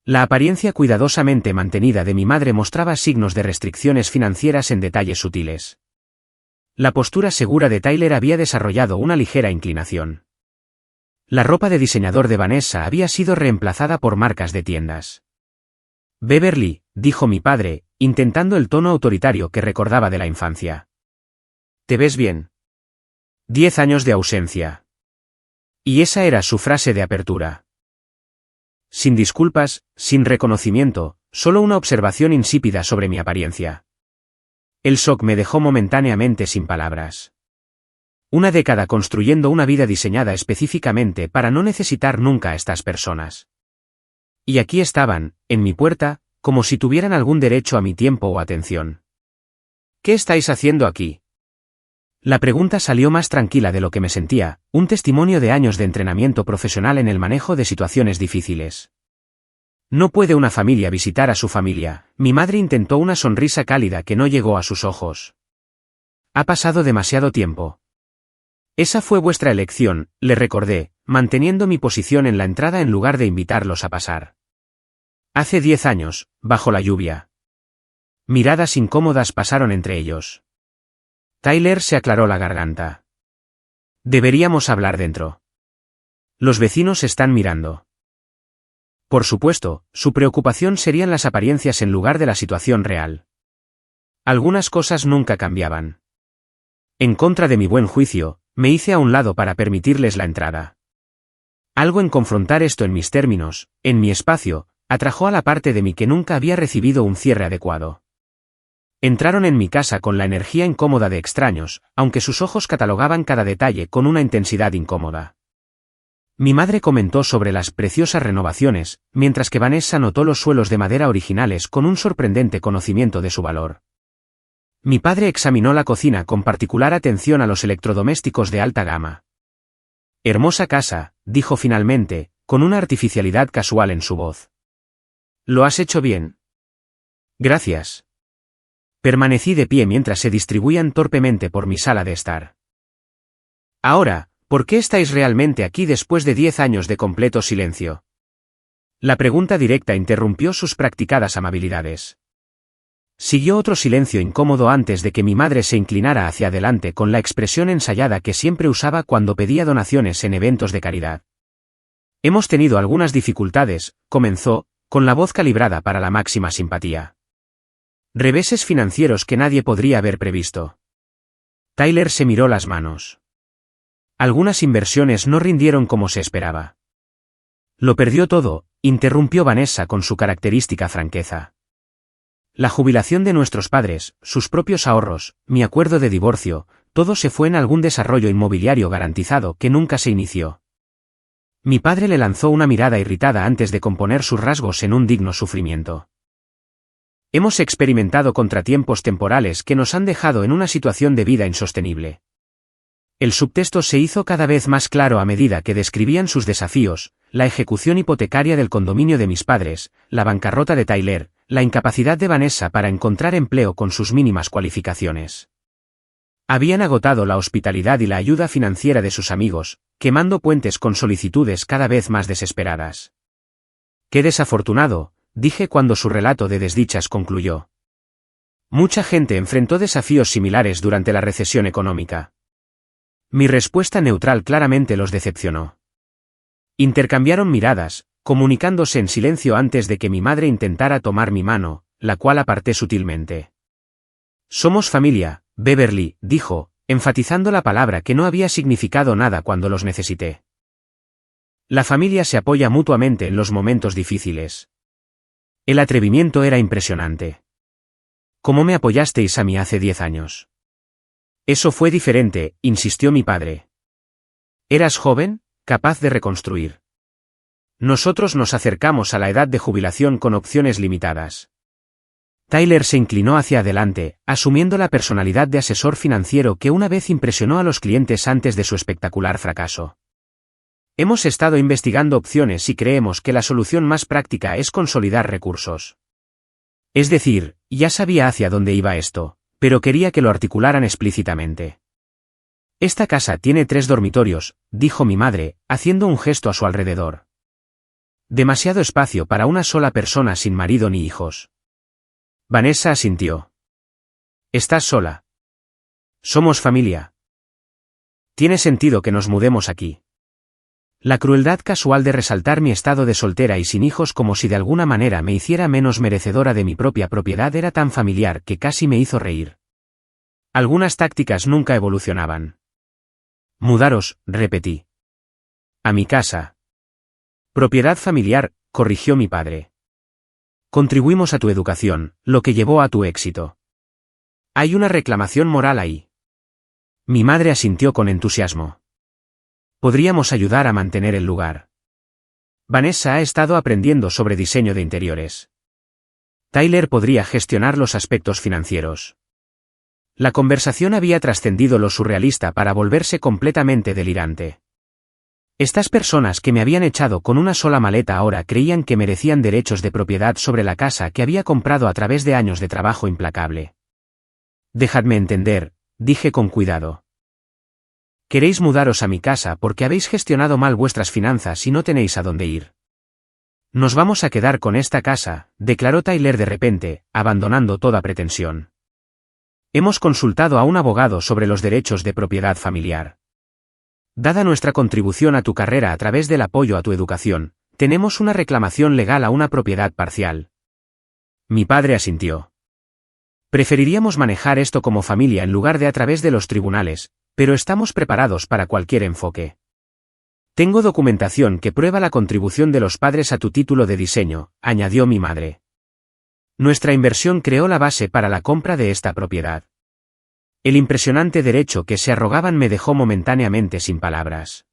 La apariencia cuidadosamente mantenida de mi madre mostraba signos de restricciones financieras en detalles sutiles. La postura segura de Tyler había desarrollado una ligera inclinación. La ropa de diseñador de Vanessa había sido reemplazada por marcas de tiendas. Beverly, dijo mi padre, intentando el tono autoritario que recordaba de la infancia. ¿Te ves bien? 10 años de ausencia. Y esa era su frase de apertura. Sin disculpas, sin reconocimiento, solo una observación insípida sobre mi apariencia. El shock me dejó momentáneamente sin palabras. Una década construyendo una vida diseñada específicamente para no necesitar nunca a estas personas. Y aquí estaban, en mi puerta, como si tuvieran algún derecho a mi tiempo o atención. ¿Qué estáis haciendo aquí? La pregunta salió más tranquila de lo que me sentía, un testimonio de años de entrenamiento profesional en el manejo de situaciones difíciles. No puede una familia visitar a su familia. Mi madre intentó una sonrisa cálida que no llegó a sus ojos. Ha pasado demasiado tiempo. Esa fue vuestra elección, le recordé, manteniendo mi posición en la entrada en lugar de invitarlos a pasar. Hace 10 años, bajo la lluvia. Miradas incómodas pasaron entre ellos. Tyler se aclaró la garganta. Deberíamos hablar dentro. Los vecinos están mirando. Por supuesto, su preocupación serían las apariencias en lugar de la situación real. Algunas cosas nunca cambiaban. En contra de mi buen juicio, me hice a un lado para permitirles la entrada. Algo en confrontar esto en mis términos, en mi espacio, atrajo a la parte de mí que nunca había recibido un cierre adecuado. Entraron en mi casa con la energía incómoda de extraños, aunque sus ojos catalogaban cada detalle con una intensidad incómoda. Mi madre comentó sobre las preciosas renovaciones, mientras que Vanessa notó los suelos de madera originales con un sorprendente conocimiento de su valor. Mi padre examinó la cocina con particular atención a los electrodomésticos de alta gama. Hermosa casa, dijo finalmente, con una artificialidad casual en su voz. ¿Lo has hecho bien? Gracias. Permanecí de pie mientras se distribuían torpemente por mi sala de estar. Ahora, ¿por qué estáis realmente aquí después de 10 años de completo silencio? La pregunta directa interrumpió sus practicadas amabilidades. Siguió otro silencio incómodo antes de que mi madre se inclinara hacia adelante con la expresión ensayada que siempre usaba cuando pedía donaciones en eventos de caridad. Hemos tenido algunas dificultades, comenzó, con la voz calibrada para la máxima simpatía. Reveses financieros que nadie podría haber previsto. Tyler se miró las manos. Algunas inversiones no rindieron como se esperaba. Lo perdió todo, interrumpió Vanessa con su característica franqueza. La jubilación de nuestros padres, sus propios ahorros, mi acuerdo de divorcio, todo se fue en algún desarrollo inmobiliario garantizado que nunca se inició. Mi padre le lanzó una mirada irritada antes de componer sus rasgos en un digno sufrimiento. Hemos experimentado contratiempos temporales que nos han dejado en una situación de vida insostenible. El subtexto se hizo cada vez más claro a medida que describían sus desafíos, la ejecución hipotecaria del condominio de mis padres, la bancarrota de Tyler, la incapacidad de Vanessa para encontrar empleo con sus mínimas cualificaciones. Habían agotado la hospitalidad y la ayuda financiera de sus amigos, quemando puentes con solicitudes cada vez más desesperadas. Qué desafortunado, dije cuando su relato de desdichas concluyó. Mucha gente enfrentó desafíos similares durante la recesión económica. Mi respuesta neutral claramente los decepcionó. Intercambiaron miradas, comunicándose en silencio antes de que mi madre intentara tomar mi mano, la cual aparté sutilmente. Somos familia, Beverly, dijo, enfatizando la palabra que no había significado nada cuando los necesité. La familia se apoya mutuamente en los momentos difíciles. El atrevimiento era impresionante. ¿Cómo me apoyasteis a mí hace 10 años? Eso fue diferente, insistió mi padre. Eras joven, capaz de reconstruir. Nosotros nos acercamos a la edad de jubilación con opciones limitadas. Tyler se inclinó hacia adelante, asumiendo la personalidad de asesor financiero que una vez impresionó a los clientes antes de su espectacular fracaso. Hemos estado investigando opciones y creemos que la solución más práctica es consolidar recursos. Es decir, ya sabía hacia dónde iba esto, pero quería que lo articularan explícitamente. Esta casa tiene 3 dormitorios, dijo mi madre, haciendo un gesto a su alrededor. Demasiado espacio para una sola persona sin marido ni hijos. Vanessa asintió. ¿Estás sola? Somos familia. Tiene sentido que nos mudemos aquí. La crueldad casual de resaltar mi estado de soltera y sin hijos como si de alguna manera me hiciera menos merecedora de mi propia propiedad era tan familiar que casi me hizo reír. Algunas tácticas nunca evolucionaban. Mudaros, repetí. A mi casa. Propiedad familiar, corrigió mi padre. Contribuimos a tu educación, lo que llevó a tu éxito. Hay una reclamación moral ahí. Mi madre asintió con entusiasmo. Podríamos ayudar a mantener el lugar. Vanessa ha estado aprendiendo sobre diseño de interiores. Tyler podría gestionar los aspectos financieros. La conversación había trascendido lo surrealista para volverse completamente delirante. Estas personas que me habían echado con una sola maleta ahora creían que merecían derechos de propiedad sobre la casa que había comprado a través de años de trabajo implacable. Dejadme entender, dije con cuidado. Queréis mudaros a mi casa porque habéis gestionado mal vuestras finanzas y no tenéis a dónde ir. Nos vamos a quedar con esta casa, declaró Tyler de repente, abandonando toda pretensión. Hemos consultado a un abogado sobre los derechos de propiedad familiar. Dada nuestra contribución a tu carrera a través del apoyo a tu educación, tenemos una reclamación legal a una propiedad parcial. Mi padre asintió. Preferiríamos manejar esto como familia en lugar de a través de los tribunales, pero estamos preparados para cualquier enfoque. Tengo documentación que prueba la contribución de los padres a tu título de diseño, añadió mi madre. Nuestra inversión creó la base para la compra de esta propiedad. El impresionante derecho que se arrogaban me dejó momentáneamente sin palabras.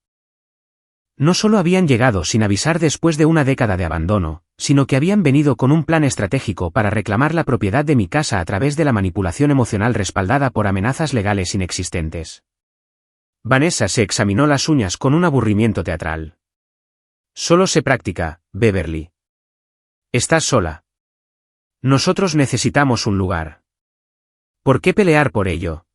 No solo habían llegado sin avisar después de una década de abandono, sino que habían venido con un plan estratégico para reclamar la propiedad de mi casa a través de la manipulación emocional respaldada por amenazas legales inexistentes. Vanessa se examinó las uñas con un aburrimiento teatral. Solo se practica, Beverly. Estás sola. Nosotros necesitamos un lugar. ¿Por qué pelear por ello?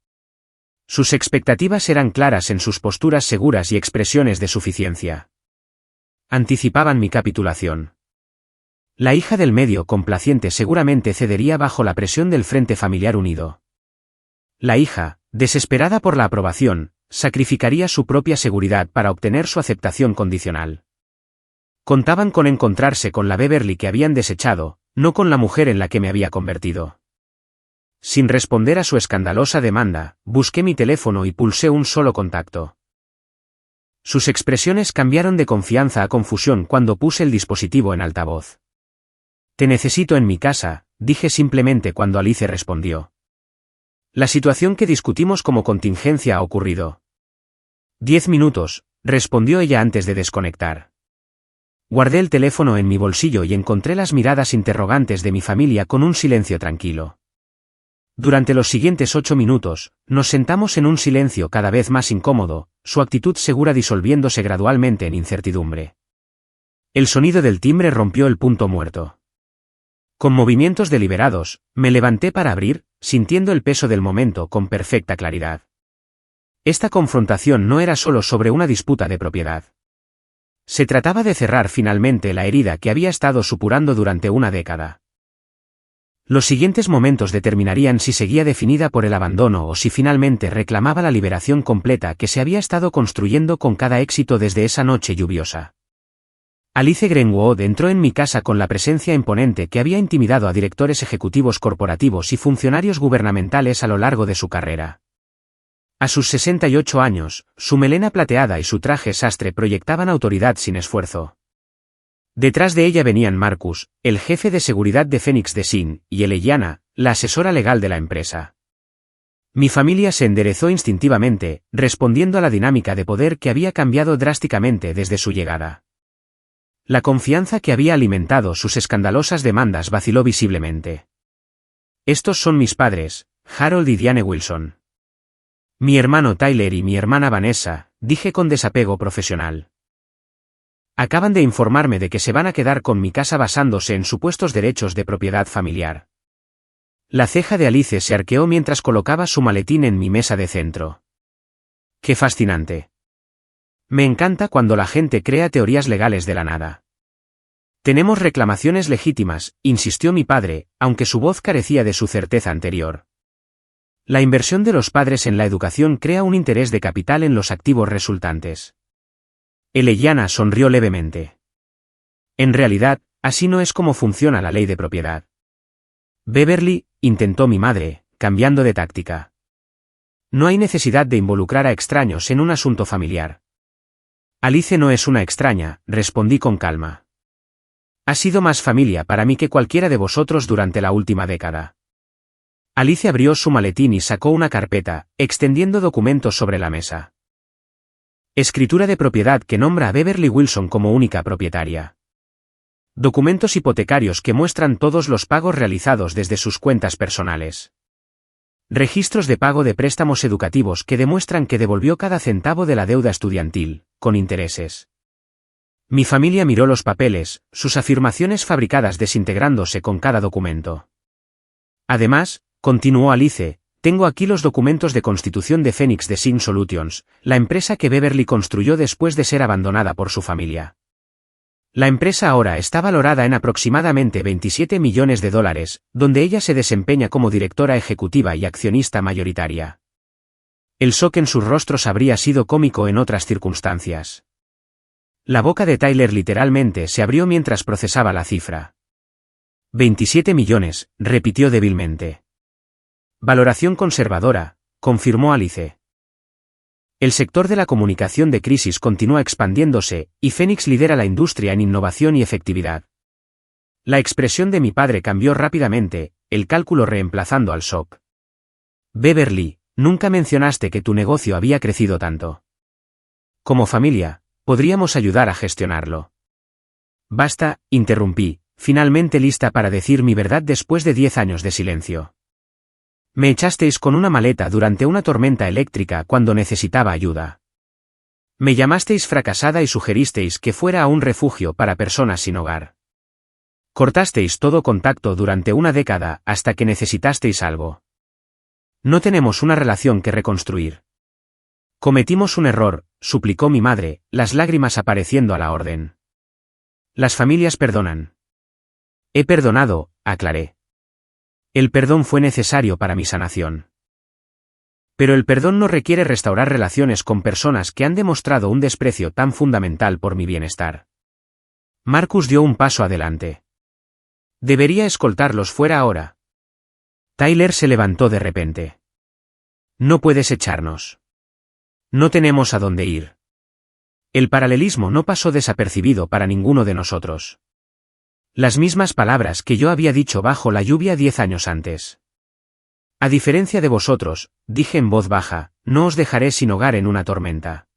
Sus expectativas eran claras en sus posturas seguras y expresiones de suficiencia. Anticipaban mi capitulación. La hija del medio complaciente seguramente cedería bajo la presión del Frente Familiar Unido. La hija, desesperada por la aprobación, sacrificaría su propia seguridad para obtener su aceptación condicional. Contaban con encontrarse con la Beverly que habían desechado, no con la mujer en la que me había convertido. Sin responder a su escandalosa demanda, busqué mi teléfono y pulsé un solo contacto. Sus expresiones cambiaron de confianza a confusión cuando puse el dispositivo en altavoz. Te necesito en mi casa, dije simplemente cuando Alice respondió. La situación que discutimos como contingencia ha ocurrido. 10 minutos, respondió ella antes de desconectar. Guardé el teléfono en mi bolsillo y encontré las miradas interrogantes de mi familia con un silencio tranquilo. Durante los siguientes 8 minutos, nos sentamos en un silencio cada vez más incómodo, su actitud segura disolviéndose gradualmente en incertidumbre. El sonido del timbre rompió el punto muerto. Con movimientos deliberados, me levanté para abrir, sintiendo el peso del momento con perfecta claridad. Esta confrontación no era solo sobre una disputa de propiedad. Se trataba de cerrar finalmente la herida que había estado supurando durante una década. Los siguientes momentos determinarían si seguía definida por el abandono o si finalmente reclamaba la liberación completa que se había estado construyendo con cada éxito desde esa noche lluviosa. Alice Greenwood entró en mi casa con la presencia imponente que había intimidado a directores ejecutivos corporativos y funcionarios gubernamentales a lo largo de su carrera. A sus 68 años, su melena plateada y su traje sastre proyectaban autoridad sin esfuerzo. Detrás de ella venían Marcus, el jefe de seguridad de Phoenix Design, y Eliana, la asesora legal de la empresa. Mi familia se enderezó instintivamente, respondiendo a la dinámica de poder que había cambiado drásticamente desde su llegada. La confianza que había alimentado sus escandalosas demandas vaciló visiblemente. Estos son mis padres, Harold y Diane Wilson. Mi hermano Tyler y mi hermana Vanessa, dije con desapego profesional. Acaban de informarme de que se van a quedar con mi casa basándose en supuestos derechos de propiedad familiar. La ceja de Alice se arqueó mientras colocaba su maletín en mi mesa de centro. ¡Qué fascinante! Me encanta cuando la gente crea teorías legales de la nada. Tenemos reclamaciones legítimas, insistió mi padre, aunque su voz carecía de su certeza anterior. La inversión de los padres en la educación crea un interés de capital en los activos resultantes. Eleyana sonrió levemente. En realidad, así no es como funciona la ley de propiedad. Beverly, intentó mi madre, cambiando de táctica. No hay necesidad de involucrar a extraños en un asunto familiar. Alice no es una extraña, respondí con calma. Ha sido más familia para mí que cualquiera de vosotros durante la última década. Alice abrió su maletín y sacó una carpeta, extendiendo documentos sobre la mesa. Escritura de propiedad que nombra a Beverly Wilson como única propietaria. Documentos hipotecarios que muestran todos los pagos realizados desde sus cuentas personales. Registros de pago de préstamos educativos que demuestran que devolvió cada centavo de la deuda estudiantil, con intereses. Mi familia miró los papeles, sus afirmaciones fabricadas desintegrándose con cada documento. Además, continuó Alice, tengo aquí los documentos de constitución de Phoenix Design Solutions, la empresa que Beverly construyó después de ser abandonada por su familia. La empresa ahora está valorada en aproximadamente $27 millones, donde ella se desempeña como directora ejecutiva y accionista mayoritaria. El shock en sus rostros habría sido cómico en otras circunstancias. La boca de Tyler literalmente se abrió mientras procesaba la cifra. 27 millones, repitió débilmente. Valoración conservadora, confirmó Alice. El sector de la comunicación de crisis continúa expandiéndose, y Phoenix lidera la industria en innovación y efectividad. La expresión de mi padre cambió rápidamente, el cálculo reemplazando al shock. Beverly, nunca mencionaste que tu negocio había crecido tanto. Como familia, podríamos ayudar a gestionarlo. Basta, interrumpí, finalmente lista para decir mi verdad después de 10 años de silencio. Me echasteis con una maleta durante una tormenta eléctrica cuando necesitaba ayuda. Me llamasteis fracasada y sugeristeis que fuera a un refugio para personas sin hogar. Cortasteis todo contacto durante una década hasta que necesitasteis algo. No tenemos una relación que reconstruir. Cometimos un error, suplicó mi madre, las lágrimas apareciendo a la orden. Las familias perdonan. He perdonado, aclaré. El perdón fue necesario para mi sanación. Pero el perdón no requiere restaurar relaciones con personas que han demostrado un desprecio tan fundamental por mi bienestar. Marcus dio un paso adelante. Debería escoltarlos fuera ahora. Tyler se levantó de repente. No puedes echarnos. No tenemos a dónde ir. El paralelismo no pasó desapercibido para ninguno de nosotros. Las mismas palabras que yo había dicho bajo la lluvia 10 años antes. A diferencia de vosotros, dije en voz baja, no os dejaré sin hogar en una tormenta.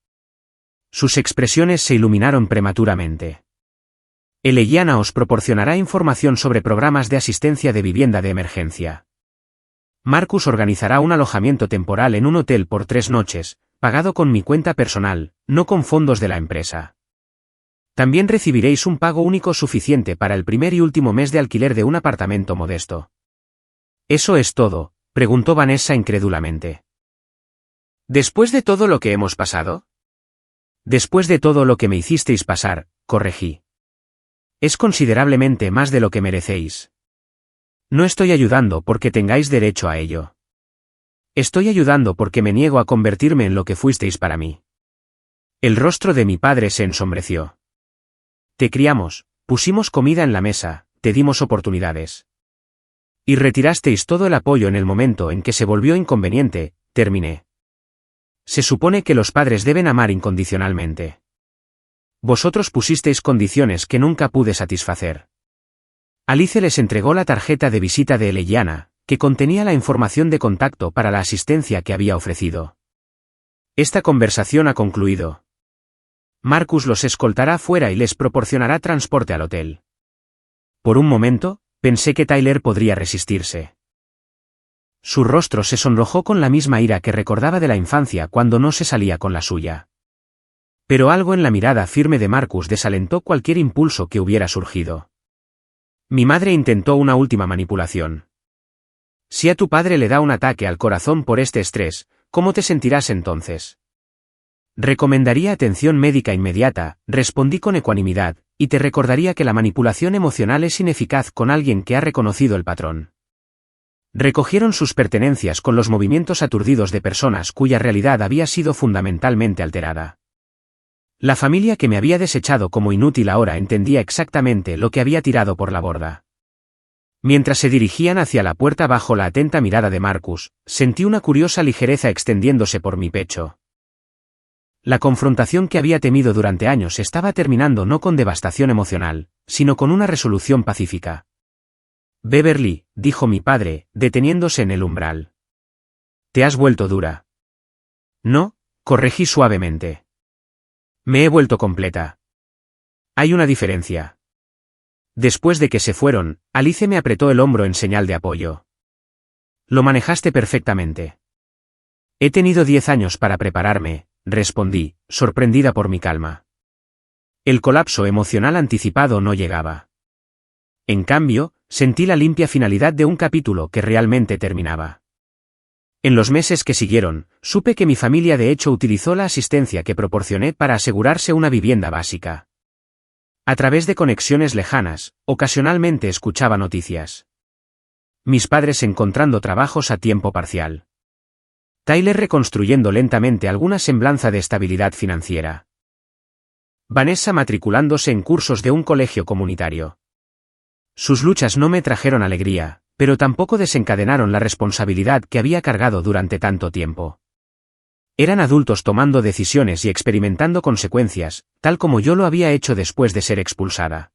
Sus expresiones se iluminaron prematuramente. Eleyana os proporcionará información sobre programas de asistencia de vivienda de emergencia. Marcus organizará un alojamiento temporal en un hotel por 3 noches, pagado con mi cuenta personal, no con fondos de la empresa. También recibiréis un pago único suficiente para el primer y último mes de alquiler de un apartamento modesto. ¿Eso es todo?, preguntó Vanessa incrédulamente. ¿Después de todo lo que hemos pasado? Después de todo lo que me hicisteis pasar, corregí. Es considerablemente más de lo que merecéis. No estoy ayudando porque tengáis derecho a ello. Estoy ayudando porque me niego a convertirme en lo que fuisteis para mí. El rostro de mi padre se ensombreció. Te criamos, pusimos comida en la mesa, te dimos oportunidades. Y retirasteis todo el apoyo en el momento en que se volvió inconveniente, terminé. Se supone que los padres deben amar incondicionalmente. Vosotros pusisteis condiciones que nunca pude satisfacer. Alice les entregó la tarjeta de visita de Eleyana, que contenía la información de contacto para la asistencia que había ofrecido. Esta conversación ha concluido. Marcus los escoltará fuera y les proporcionará transporte al hotel. Por un momento, pensé que Tyler podría resistirse. Su rostro se sonrojó con la misma ira que recordaba de la infancia cuando no se salía con la suya. Pero algo en la mirada firme de Marcus desalentó cualquier impulso que hubiera surgido. Mi madre intentó una última manipulación. Si a tu padre le da un ataque al corazón por este estrés, ¿cómo te sentirás entonces? Recomendaría atención médica inmediata, respondí con ecuanimidad, y te recordaría que la manipulación emocional es ineficaz con alguien que ha reconocido el patrón. Recogieron sus pertenencias con los movimientos aturdidos de personas cuya realidad había sido fundamentalmente alterada. La familia que me había desechado como inútil ahora entendía exactamente lo que había tirado por la borda. Mientras se dirigían hacia la puerta bajo la atenta mirada de Marcus, sentí una curiosa ligereza extendiéndose por mi pecho. La confrontación que había temido durante años estaba terminando no con devastación emocional, sino con una resolución pacífica. Beverly, dijo mi padre, deteniéndose en el umbral. Te has vuelto dura. No, corregí suavemente. Me he vuelto completa. Hay una diferencia. Después de que se fueron, Alice me apretó el hombro en señal de apoyo. Lo manejaste perfectamente. He tenido 10 años para prepararme, respondí, sorprendida por mi calma. El colapso emocional anticipado no llegaba. En cambio, sentí la limpia finalidad de un capítulo que realmente terminaba. En los meses que siguieron, supe que mi familia de hecho utilizó la asistencia que proporcioné para asegurarse una vivienda básica. A través de conexiones lejanas, ocasionalmente escuchaba noticias. Mis padres encontrando trabajos a tiempo parcial. Tyler reconstruyendo lentamente alguna semblanza de estabilidad financiera. Vanessa matriculándose en cursos de un colegio comunitario. Sus luchas no me trajeron alegría, pero tampoco desencadenaron la responsabilidad que había cargado durante tanto tiempo. Eran adultos tomando decisiones y experimentando consecuencias, tal como yo lo había hecho después de ser expulsada.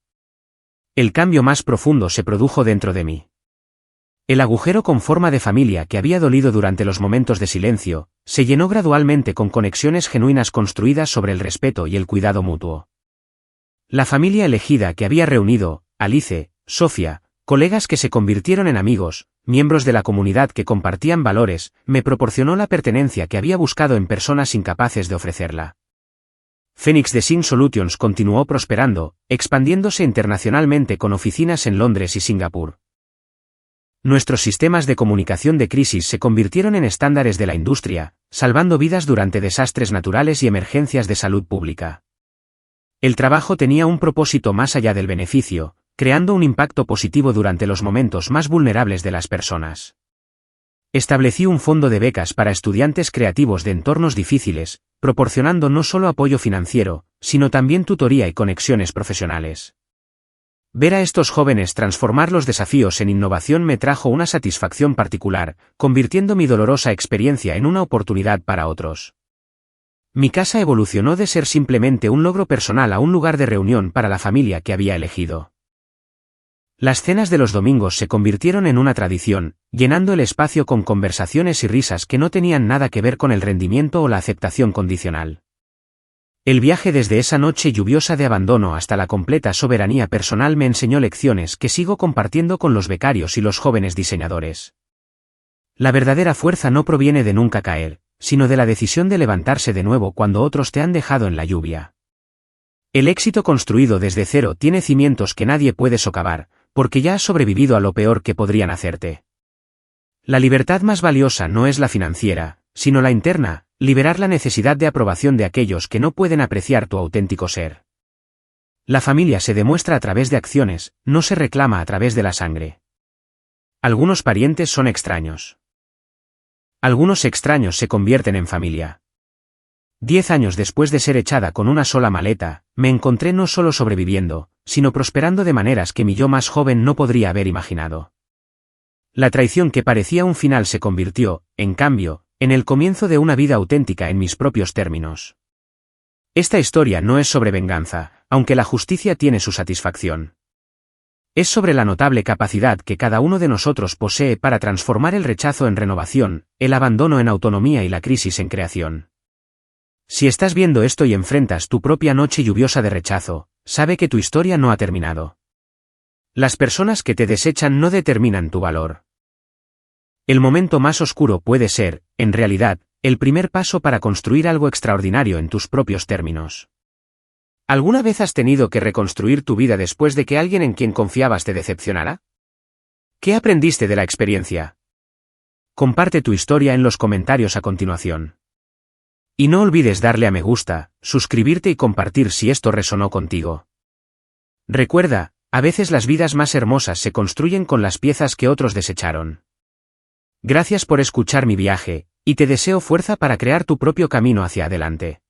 El cambio más profundo se produjo dentro de mí. El agujero con forma de familia que había dolido durante los momentos de silencio, se llenó gradualmente con conexiones genuinas construidas sobre el respeto y el cuidado mutuo. La familia elegida que había reunido, Alice, Sofía, colegas que se convirtieron en amigos, miembros de la comunidad que compartían valores, me proporcionó la pertenencia que había buscado en personas incapaces de ofrecerla. Phoenix Design Solutions continuó prosperando, expandiéndose internacionalmente con oficinas en Londres y Singapur. Nuestros sistemas de comunicación de crisis se convirtieron en estándares de la industria, salvando vidas durante desastres naturales y emergencias de salud pública. El trabajo tenía un propósito más allá del beneficio, creando un impacto positivo durante los momentos más vulnerables de las personas. Establecí un fondo de becas para estudiantes creativos de entornos difíciles, proporcionando no solo apoyo financiero, sino también tutoría y conexiones profesionales. Ver a estos jóvenes transformar los desafíos en innovación me trajo una satisfacción particular, convirtiendo mi dolorosa experiencia en una oportunidad para otros. Mi casa evolucionó de ser simplemente un logro personal a un lugar de reunión para la familia que había elegido. Las cenas de los domingos se convirtieron en una tradición, llenando el espacio con conversaciones y risas que no tenían nada que ver con el rendimiento o la aceptación condicional. El viaje desde esa noche lluviosa de abandono hasta la completa soberanía personal me enseñó lecciones que sigo compartiendo con los becarios y los jóvenes diseñadores. La verdadera fuerza no proviene de nunca caer, sino de la decisión de levantarse de nuevo cuando otros te han dejado en la lluvia. El éxito construido desde cero tiene cimientos que nadie puede socavar, porque ya has sobrevivido a lo peor que podrían hacerte. La libertad más valiosa no es la financiera, sino la interna, liberar la necesidad de aprobación de aquellos que no pueden apreciar tu auténtico ser. La familia se demuestra a través de acciones, no se reclama a través de la sangre. Algunos parientes son extraños. Algunos extraños se convierten en familia. 10 años después de ser echada con una sola maleta, me encontré no solo sobreviviendo, sino prosperando de maneras que mi yo más joven no podría haber imaginado. La traición que parecía un final se convirtió, en cambio, en el comienzo de una vida auténtica en mis propios términos. Esta historia no es sobre venganza, aunque la justicia tiene su satisfacción. Es sobre la notable capacidad que cada uno de nosotros posee para transformar el rechazo en renovación, el abandono en autonomía y la crisis en creación. Si estás viendo esto y enfrentas tu propia noche lluviosa de rechazo, sabe que tu historia no ha terminado. Las personas que te desechan no determinan tu valor. El momento más oscuro puede ser, en realidad, el primer paso para construir algo extraordinario en tus propios términos. ¿Alguna vez has tenido que reconstruir tu vida después de que alguien en quien confiabas te decepcionara? ¿Qué aprendiste de la experiencia? Comparte tu historia en los comentarios a continuación. Y no olvides darle a me gusta, suscribirte y compartir si esto resonó contigo. Recuerda, a veces las vidas más hermosas se construyen con las piezas que otros desecharon. Gracias por escuchar mi viaje, y te deseo fuerza para crear tu propio camino hacia adelante.